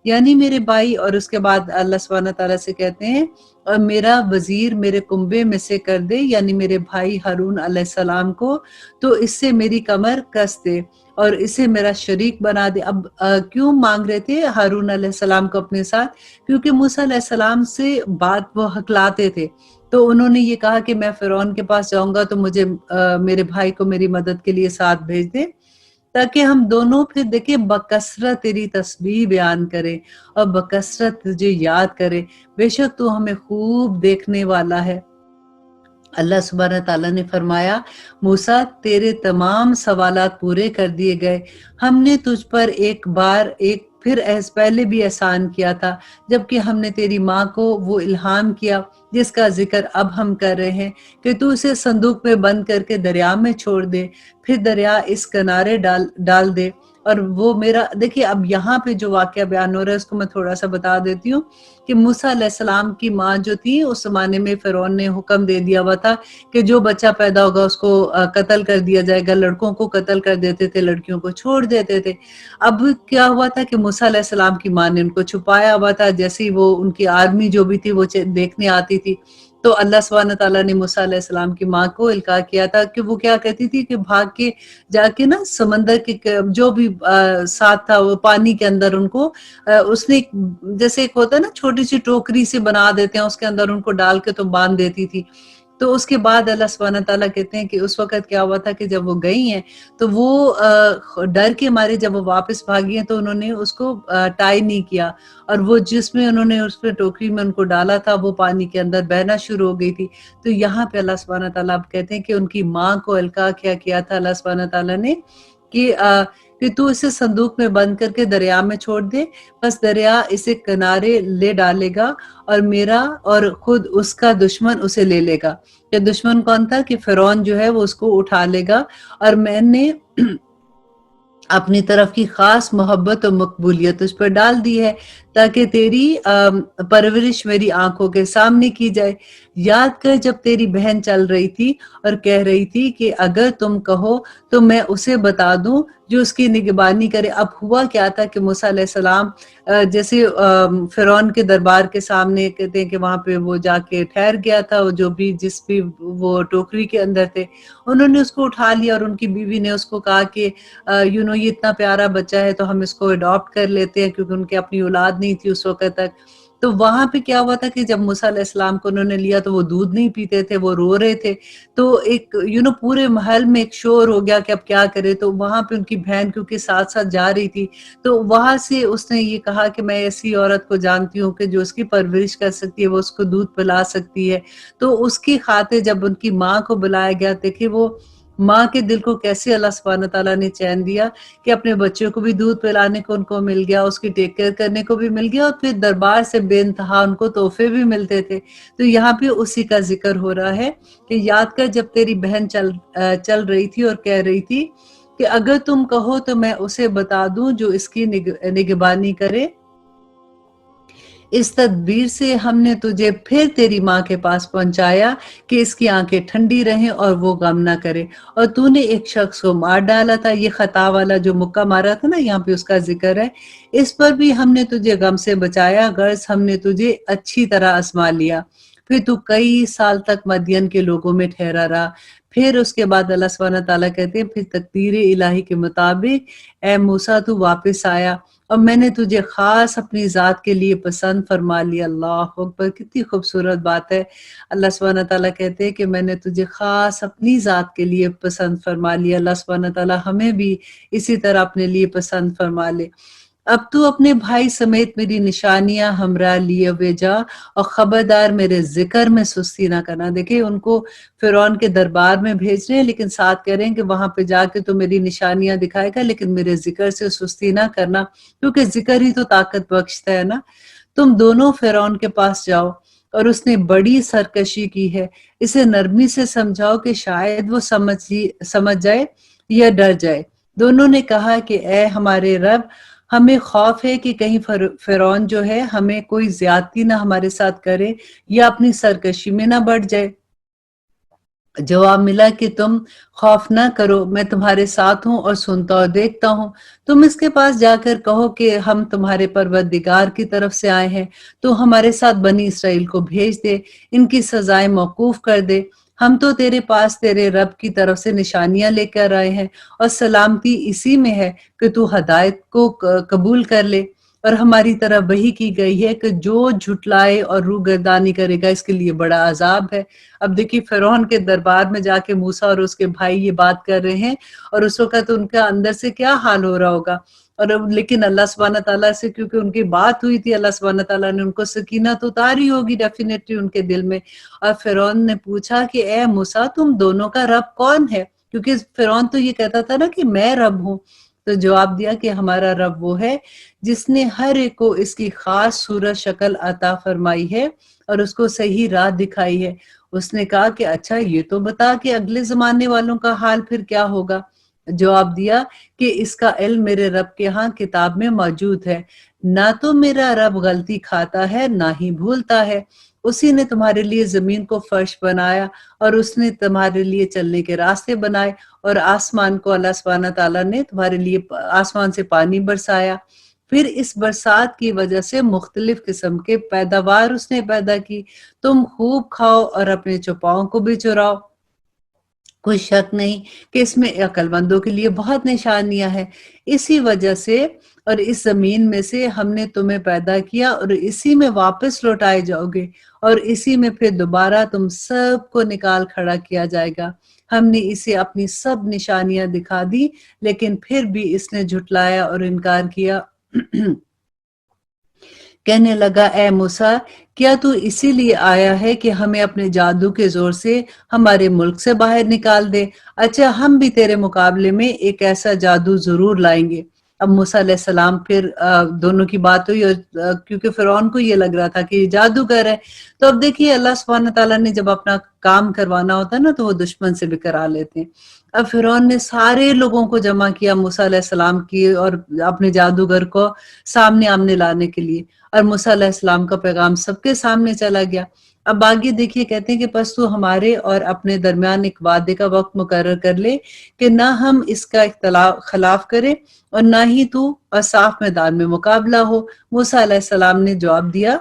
یعنی میرے بھائی، اور اس کے بعد اللہ سبحانہ تعالیٰ سے کہتے ہیں اور میرا وزیر میرے کنبے میں سے کر دے، یعنی میرے بھائی ہارون علیہ السلام کو، تو اس سے میری کمر کس دے اور اسے میرا شریک بنا دے۔ اب کیوں مانگ رہے تھے ہارون علیہ السلام کو اپنے ساتھ؟ کیونکہ موسیٰ علیہ السلام سے بات وہ ہکلاتے تھے، تو انہوں نے یہ کہا کہ میں فرعون کے پاس جاؤں گا تو مجھے میرے بھائی کو میری مدد کے لیے ساتھ بھیج دے، تاکہ ہم دونوں پھر دیکھیں بکثرت تیری تسبیح بیان کریں اور بکثرت تجھے یاد کریں، بے شک تو ہمیں خوب دیکھنے والا ہے۔ اللہ سبحانہ تعالیٰ نے فرمایا موسیٰ تیرے تمام سوالات پورے کر دیے گئے، ہم نے تجھ پر ایک بار ایک پھر پہلے بھی احسان کیا تھا، جبکہ ہم نے تیری ماں کو وہ الہام کیا جس کا ذکر اب ہم کر رہے ہیں کہ تو اسے صندوق میں بند کر کے دریا میں چھوڑ دے، پھر دریا اس کنارے ڈال دے۔ اور وہ میرا دیکھیے اب یہاں پہ جو واقعہ بیان ہو رہا ہے اس کو میں تھوڑا سا بتا دیتی ہوں کہ موسیٰ علیہ السلام کی ماں جو تھی اس زمانے میں فرعون نے حکم دے دیا ہوا تھا کہ جو بچہ پیدا ہوگا اس کو قتل کر دیا جائے گا، لڑکوں کو قتل کر دیتے تھے، لڑکیوں کو چھوڑ دیتے تھے۔ اب کیا ہوا تھا کہ موسیٰ علیہ السلام کی ماں نے ان کو چھپایا ہوا تھا، جیسے ہی وہ ان کی آرمی جو بھی تھی وہ دیکھنے آتی تھی، تو اللہ سبحانہ تعالیٰ نے موسیٰ علیہ السلام کی ماں کو القاء کیا تھا کہ وہ کیا کہتی تھی کہ بھاگ کے جا کے نا سمندر کے جو بھی ساتھ تھا وہ پانی کے اندر ان کو اس نے جیسے ایک ہوتا ہے نا چھوٹی سی ٹوکری سے بنا دیتے ہیں، اس کے اندر ان کو ڈال کے تو باندھ دیتی تھی۔ تو اس کے بعد اللہ سبحانہ تعالیٰ کہتے ہیں کہ اس وقت کیا ہوا تھا کہ جب وہ گئی ہیں تو وہ ڈر کے مارے جب وہ واپس بھاگی ہیں تو انہوں نے اس کو ٹائی نہیں کیا، اور وہ جس میں انہوں نے اس پہ ٹوکری میں ان کو ڈالا تھا وہ پانی کے اندر بہنا شروع ہو گئی تھی۔ تو یہاں پہ اللہ سبحانہ تعالیٰ اب کہتے ہیں کہ ان کی ماں کو القاء کیا تھا اللہ سبحانہ تعالیٰ نے کہ تو اسے صندوق میں بند کر کے دریا میں چھوڑ دے، بس دریا اسے کنارے لے ڈالے گا اور میرا اور خود اس کا دشمن اسے لے لے گا۔ کہ دشمن کون تھا؟ کہ فرعون جو ہے وہ اس کو اٹھا لے گا، اور میں نے اپنی طرف کی خاص محبت و مقبولیت اس پر ڈال دی ہے تاکہ تیری پرورش میری آنکھوں کے سامنے کی جائے۔ یاد کر جب تیری بہن چل رہی تھی اور کہہ رہی تھی کہ اگر تم کہو تو میں اسے بتا دوں جو اس کی نگہبانی کرے۔ اب ہوا کیا تھا کہ موسیٰ علیہ السلام جیسے فرعون کے دربار کے سامنے کہتے ہیں کہ وہاں پہ وہ جا کے ٹھہر گیا تھا، جو بھی جس بھی وہ ٹوکری کے اندر تھے انہوں نے اس کو اٹھا لیا، اور ان کی بیوی نے اس کو کہا کہ یہ اتنا پیارا بچہ ہے تو ہم اس کو اڈاپٹ کر لیتے ہیں، کیونکہ ان کے اپنی اولاد نہیں تھی اس وقت تک۔ تو وہاں پہ کیا ہوا تھا کہ جب موسیٰ علیہ السلام کو انہوں نے لیا تو وہ دودھ نہیں پیتے تھے، وہ رو رہے تھے، تو ایک پورے محل میں ایک شور ہو گیا کہ اب کیا کرے، تو وہاں پہ ان کی بہن کیونکہ ساتھ ساتھ جا رہی تھی، تو وہاں سے اس نے یہ کہا کہ میں ایسی عورت کو جانتی ہوں کہ جو اس کی پرورش کر سکتی ہے، وہ اس کو دودھ پلا سکتی ہے، تو اس کی خاطر جب ان کی ماں کو بلایا گیا، دیکھیں وہ ماں کے دل کو کیسے اللہ سبحانہ تعالیٰ نے چین دیا کہ اپنے بچوں کو بھی دودھ پلانے کو ان کو مل گیا، اس کی ٹیک کیئر کرنے کو بھی مل گیا، اور پھر دربار سے بے انتہا ان کو تحفے بھی ملتے تھے۔ تو یہاں پہ اسی کا ذکر ہو رہا ہے کہ یاد کر جب تیری بہن چل رہی تھی اور کہہ رہی تھی کہ اگر تم کہو تو میں اسے بتا دوں جو اس کی نگہبانی کرے، اس تدبیر سے ہم نے تجھے پھر تیری ماں کے پاس پہنچایا کہ اس کی آنکھیں ٹھنڈی رہیں اور وہ غم نہ کرے، اور تو نے ایک شخص کو مار ڈالا تھا، یہ خطا والا جو مکہ مارا تھا نا، یہاں پہ اس کا ذکر ہے، اس پر بھی ہم نے تجھے غم سے بچایا، غرض ہم نے تجھے اچھی طرح آزما لیا، پھر تو کئی سال تک مدین کے لوگوں میں ٹھہرا رہا۔ پھر اس کے بعد اللہ سبحانہ تعالیٰ کہتے ہیں پھر تقدیر الہی کے مطابق اے موسیٰ تو واپس آیا، اور میں نے تجھے خاص اپنی ذات کے لیے پسند فرما لیا۔ اللہ اکبر، کتنی خوبصورت بات ہے۔ اللہ سبحانہ تعالیٰ کہتے ہیں کہ میں نے تجھے خاص اپنی ذات کے لیے پسند فرما لیا۔ اللہ سبحانہ تعالیٰ ہمیں بھی اسی طرح اپنے لیے پسند فرما لے۔ اب تو اپنے بھائی سمیت میری نشانیاں ہمراہ لیے ہوئے جا، اور خبردار میرے ذکر میں سستی نہ کرنا۔ دیکھیں ان کو فرعون کے دربار میں بھیج رہے ہیں، لیکن ساتھ کہہ رہے ہیں کہ وہاں پہ جا کے تو میری نشانیاں دکھائے گا، لیکن میرے ذکر سے سستی نہ کرنا، کیونکہ ذکر ہی تو طاقت بخشتا ہے نا۔ تم دونوں فرعون کے پاس جاؤ، اور اس نے بڑی سرکشی کی ہے، اسے نرمی سے سمجھاؤ کہ شاید وہ سمجھ جائے یا ڈر جائے۔ دونوں نے کہا کہ اے ہمارے رب، ہمیں خوف ہے کہ کہیں فرعون جو ہے ہمیں کوئی زیادتی نہ ہمارے ساتھ کرے یا اپنی سرکشی میں نہ بڑھ جائے۔ جواب ملا کہ تم خوف نہ کرو، میں تمہارے ساتھ ہوں اور سنتا اور دیکھتا ہوں۔ تم اس کے پاس جا کر کہو کہ ہم تمہارے پروردگار کی طرف سے آئے ہیں، تو ہمارے ساتھ بنی اسرائیل کو بھیج دے، ان کی سزائیں موقوف کر دے۔ ہم تو تیرے پاس تیرے رب کی طرف سے نشانیاں لے کر آئے ہیں، اور سلامتی اسی میں ہے کہ تو ہدایت کو قبول کر لے، اور ہماری طرف وحی کی گئی ہے کہ جو جھٹلائے اور روگردانی کرے گا اس کے لیے بڑا عذاب ہے۔ اب دیکھیے فرعون کے دربار میں جا کے موسیٰ اور اس کے بھائی یہ بات کر رہے ہیں، اور اس وقت ان کا اندر سے کیا حال ہو رہا ہوگا، اور لیکن اللہ سبحانہ تعالیٰ سے کیونکہ ان کی بات ہوئی تھی، اللہ سبحانہ تعالیٰ نے ان کو سکینت اتاری ہوگی ڈیفینیٹلی ان کے دل میں۔ اور فرعون نے پوچھا کہ اے موسیٰ تم دونوں کا رب کون ہے، کیونکہ فرعون تو یہ کہتا تھا نا کہ میں رب ہوں، تو جواب دیا کہ ہمارا رب وہ ہے جس نے ہر ایک کو اس کی خاص صورت شکل عطا فرمائی ہے اور اس کو صحیح راہ دکھائی ہے۔ اس نے کہا کہ اچھا یہ تو بتا کہ اگلے زمانے والوں کا حال پھر کیا ہوگا۔ جواب دیا کہ اس کا علم میرے رب کے ہاں کتاب میں موجود ہے، نہ تو میرا رب غلطی کھاتا ہے نہ ہی بھولتا ہے۔ اسی نے تمہارے لیے زمین کو فرش بنایا، اور اس نے تمہارے لیے چلنے کے راستے بنائے، اور آسمان کو اللہ سبحانہ تعالیٰ نے تمہارے لیے آسمان سے پانی برسایا، پھر اس برسات کی وجہ سے مختلف قسم کے پیداوار اس نے پیدا کی، تم خوب کھاؤ اور اپنے چوپاؤں کو بھی چراؤ۔ کوئی شک نہیں کہ اس میں عقل مندوں کے لیے بہت نشانیاں ہیں۔ اسی وجہ سے اور اس زمین میں سے ہم نے تمہیں پیدا کیا، اور اسی میں واپس لوٹائے جاؤ گے، اور اسی میں پھر دوبارہ تم سب کو نکال کھڑا کیا جائے گا۔ ہم نے اسے اپنی سب نشانیاں دکھا دی، لیکن پھر بھی اس نے جھٹلایا اور انکار کیا۔ کہنے لگا اے موسیٰ، کیا تو اسی لیے آیا ہے کہ ہمیں اپنے جادو کے زور سے ہمارے ملک سے باہر نکال دے؟ اچھا ہم بھی تیرے مقابلے میں ایک ایسا جادو ضرور لائیں گے۔ اب موسیٰ علیہ السلام پھر دونوں کی بات ہوئی، اور کیونکہ فرعون کو یہ لگ رہا تھا کہ یہ جادوگر ہے، تو اب دیکھیے اللہ سبحانہ تعالیٰ نے جب اپنا کام کروانا ہوتا ہے نا تو وہ دشمن سے بھی کرا لیتے ہیں۔ اب فرعون نے سارے لوگوں کو جمع کیا موسیٰ علیہ السلام کی اور اپنے جادوگر کو سامنے آمنے لانے کے لیے، اور موسیٰ علیہ السلام کا پیغام سب کے سامنے چلا گیا۔ اب آگے دیکھیے کہتے ہیں کہ پس تو ہمارے اور اپنے درمیان ایک وعدے کا وقت مقرر کر لے کہ نہ ہم اس کا خلاف کریں اور نہ ہی تو اور صاف میدان میں مقابلہ ہو۔ موسیٰ علیہ السلام نے جواب دیا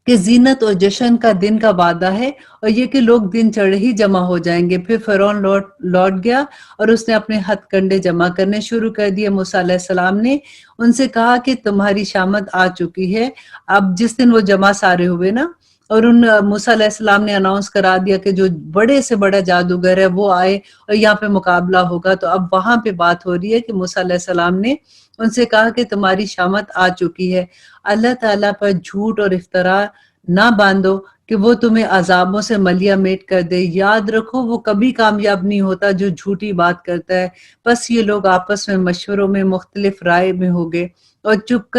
کہ زینت اور جشن کا دن کا وعدہ ہے اور یہ کہ لوگ دن چڑھے ہی جمع ہو جائیں گے۔ پھر فرعون لوٹ گیا اور اس نے اپنے ہتھ کنڈے جمع کرنے شروع کر دیے۔ موسیٰ علیہ السلام نے ان سے کہا کہ تمہاری شامت آ چکی ہے۔ اب جس دن وہ جمع سارے ہوئے نا، اور موسیٰ علیہ السلام نے اناؤنس کرا دیا کہ جو بڑے سے بڑا جادوگر ہے وہ آئے اور یہاں پہ مقابلہ ہوگا، تو اب وہاں پہ بات ہو رہی ہے کہ موسیٰ علیہ السلام نے ان سے کہا کہ تمہاری شامت آ چکی ہے۔ اللہ تعالیٰ پر جھوٹ اور افتراء نہ باندھو کہ وہ تمہیں عذابوں سے ملیا میٹ کر دے۔ یاد رکھو وہ کبھی کامیاب نہیں ہوتا جو جھوٹی بات کرتا ہے۔ بس یہ لوگ آپس میں مشوروں میں مختلف رائے میں ہو گئے اور چھپ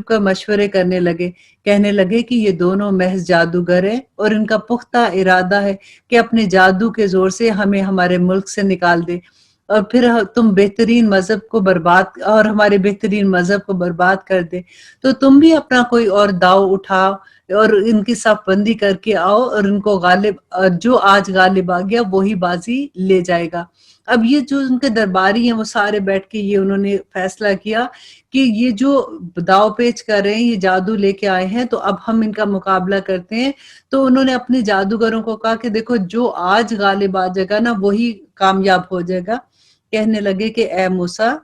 کر مشورے کرنے لگے، کہنے لگے کہ یہ دونوں محض جادوگر ہیں اور ان کا پختہ ارادہ ہے کہ اپنے جادو کے زور سے ہمیں ہمارے ملک سے نکال دے اور پھر تم بہترین مذہب کو برباد اور ہمارے بہترین مذہب کو برباد کر دے۔ تو تم بھی اپنا کوئی اور داؤ اٹھاؤ اور ان کی صف بندی کر کے آؤ اور ان کو جو آج غالب آ گیا وہی بازی لے جائے گا۔ اب یہ جو ان کے درباری ہیں وہ سارے بیٹھ کے یہ انہوں نے فیصلہ کیا کہ یہ جو داؤ پیچ کر رہے ہیں، یہ جادو لے کے آئے ہیں، تو اب ہم ان کا مقابلہ کرتے ہیں۔ تو انہوں نے اپنے جادوگروں کو کہا کہ دیکھو جو آج غالب آ جائے گا نا وہی کامیاب ہو جائے گا۔ کہنے لگے کہ اے موسیٰ،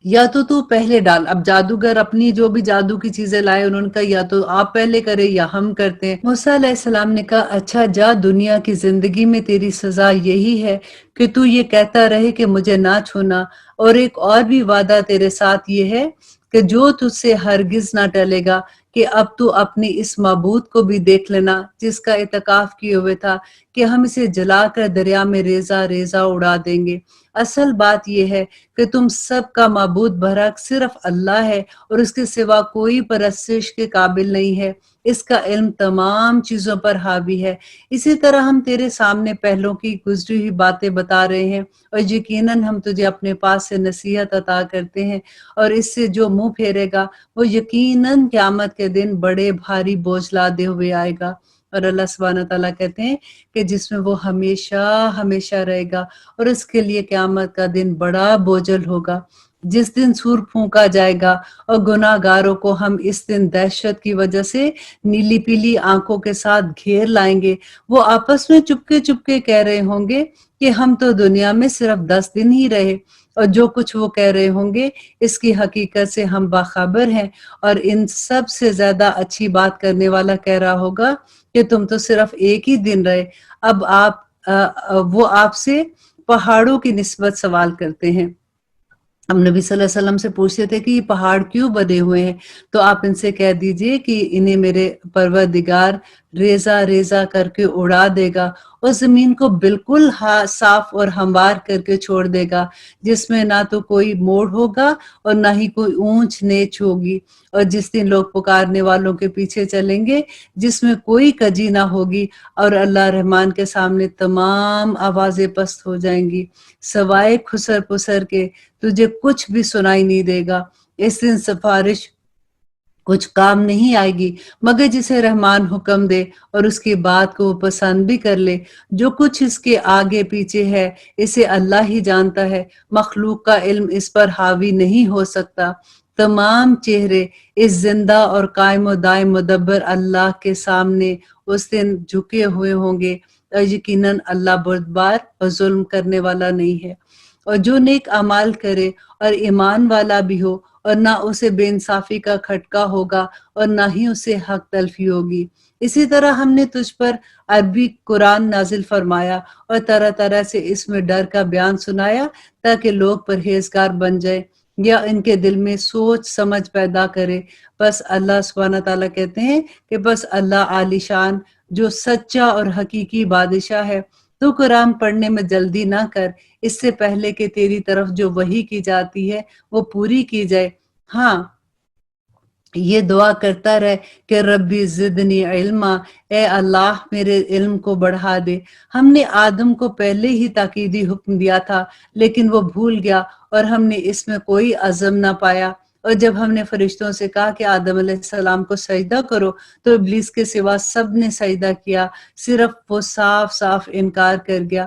یا تو پہلے ڈال۔ اب جادوگر اپنی جو بھی جادو کی چیزیں لائے انہوں نے کہا یا تو آپ پہلے کرے یا ہم کرتے ہیں۔ موسیٰ علیہ السلام نے کہا اچھا جا، دنیا کی زندگی میں تیری سزا یہی ہے کہ تو یہ کہتا رہے کہ مجھے نہ چھونا، اور ایک اور بھی وعدہ تیرے ساتھ یہ ہے کہ جو تجھ سے ہرگز نہ ٹلے گا کہ اب تو اپنی اس معبود کو بھی دیکھ لینا جس کا اعتکاف کیے ہوئے تھا کہ ہم اسے جلا کر دریا میں ریزہ ریزہ اڑا دیں گے۔ اصل بات یہ ہے کہ تم سب کا معبود برحق صرف اللہ ہے اور اس کے سوا کوئی پرستش کے قابل نہیں ہے۔ اس کا علم تمام چیزوں پر حاوی ہے۔ اسی طرح ہم تیرے سامنے پہلوں کی گزری ہوئی باتیں بتا رہے ہیں اور یقیناً ہم تجھے اپنے پاس سے نصیحت عطا کرتے ہیں، اور اس سے جو منہ پھیرے گا وہ یقیناً قیامت کے دن بڑے بھاری بوجھ لادے ہوئے آئے گا۔ اور اللہ سبحانہ تعالیٰ کہتے ہیں کہ جس میں وہ ہمیشہ ہمیشہ رہے گا، اور اس کے لیے قیامت کا دن بڑا بوجھل ہوگا، جس دن سور پھونکا جائے گا اور گناہ گاروں کو ہم اس دن دہشت کی وجہ سے نیلی پیلی آنکھوں کے ساتھ گھیر لائیں گے۔ وہ آپس میں چپکے کہہ رہے ہوں گے کہ ہم تو دنیا میں صرف 10 دن ہی رہے، اور جو کچھ وہ کہہ رہے ہوں گے اس کی حقیقت سے ہم باخبر ہیں، اور ان سب سے زیادہ اچھی بات کرنے والا کہہ رہا ہوگا کہ تم تو صرف ایک ہی دن رہے۔ اب وہ آپ سے پہاڑوں کی نسبت سوال کرتے ہیں۔ ہم نبی صلی اللہ علیہ وسلم سے پوچھتے تھے کہ یہ پہاڑ کیوں بنے ہوئے ہیں، تو آپ ان سے کہہ دیجئے کہ انہیں میرے پروردگار ریزہ ریزہ کر کے اڑا دے گا اور زمین کو بالکل صاف اور ہموار کر کے چھوڑ دے گا، جس میں نہ تو کوئی موڑ ہوگا اور نہ ہی کوئی اونچ نیچ ہوگی، اور جس دن لوگ پکارنے والوں کے پیچھے چلیں گے جس میں کوئی کجی نہ ہوگی، اور اللہ رحمان کے سامنے تمام آوازیں پست ہو جائیں گی، سوائے خسر پسر کے تجھے کچھ بھی سنائی نہیں دے گا۔ اس دن سفارش کچھ کام نہیں آئے گی مگر جسے رحمان حکم دے اور اس کی بات کو وہ پسند بھی کر لے۔ جو کچھ اس کے آگے پیچھے ہے اسے اللہ ہی جانتا ہے، مخلوق کا علم اس پر حاوی نہیں ہو سکتا۔ تمام چہرے اس زندہ اور قائم و دائم مدبر اللہ کے سامنے اس دن جھکے ہوئے ہوں گے، اور یقیناً اللہ بردبار اور ظلم کرنے والا نہیں ہے۔ اور جو نیک اعمال کرے اور ایمان والا بھی ہو، اور نہ اسے بے انصافی کا کھٹکا ہوگا اور نہ ہی اسے حق تلفی ہوگی۔ اسی طرح ہم نے تجھ پر عربی قرآن نازل فرمایا اور طرح طرح سے اس میں ڈر کا بیان سنایا تاکہ لوگ پرہیزگار بن جائے یا ان کے دل میں سوچ سمجھ پیدا کرے۔ بس اللہ سبحانہ تعالیٰ کہتے ہیں کہ بس اللہ عالی شان جو سچا اور حقیقی بادشاہ ہے، تو قرآن پڑھنے میں جلدی نہ کر، اس سے پہلے کہ تیری طرف جو وحی کی جاتی ہے وہ پوری کی جائے۔ ہاں، یہ دعا کرتا رہے کہ ربی زدنی علما، اے اللہ میرے علم کو بڑھا دے۔ ہم نے آدم کو پہلے ہی تاکیدی حکم دیا تھا لیکن وہ بھول گیا اور ہم نے اس میں کوئی عزم نہ پایا، اور جب ہم نے فرشتوں سے کہا کہ آدم علیہ السلام کو سجدہ کرو تو ابلیس کے سوا سب نے سجدہ کیا، صرف وہ صاف انکار کر گیا۔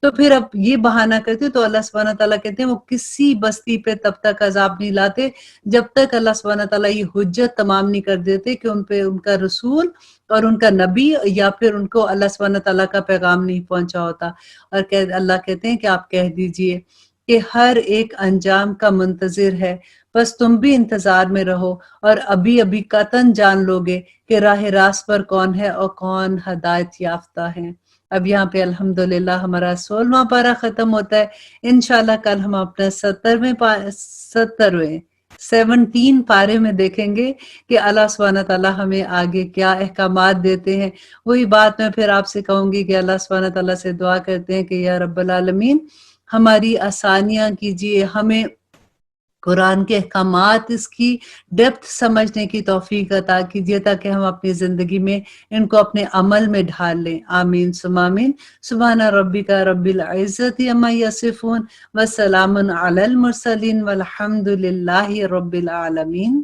تو پھر اب یہ بہانہ کرتے تو اللہ سبحانہ تعالیٰ کہتے ہیں وہ کسی بستی پہ تب تک عذاب نہیں لاتے جب تک اللہ سبحانہ تعالیٰ یہ حجت تمام نہیں کر دیتے کہ ان پہ ان کا رسول اور ان کا نبی یا پھر ان کو اللہ سبحانہ تعالیٰ کا پیغام نہیں پہنچا ہوتا۔ اور اللہ کہتے ہیں کہ آپ کہہ دیجئے کہ ہر ایک انجام کا منتظر ہے، بس تم بھی انتظار میں رہو اور ابھی ابھی قطعاً جان لوگے کہ راہ راست پر کون ہے اور کون ہدایت یافتہ ہے۔ اب یہاں پہ الحمدللہ ہمارا 16واں پارہ ختم ہوتا ہے۔ انشاءاللہ کل ہم اپنا 17 پارے میں دیکھیں گے کہ اللہ سبحانہ تعالیٰ ہمیں آگے کیا احکامات دیتے ہیں۔ وہی بات میں پھر آپ سے کہوں گی کہ اللہ سبحانہ تعالیٰ سے دعا کرتے ہیں کہ یا رب العالمین ہماری آسانیاں کیجیے، ہمیں قرآن کے احکامات اس کی ڈیپتھ سمجھنے کی توفیق عطا کیجیے تاکہ ہم اپنی زندگی میں ان کو اپنے عمل میں ڈھال لیں۔ آمین ثم آمین۔ سبحان ربک رب العزت عما یصفون وسلام علی المرسلین والحمد للہ رب العالمین۔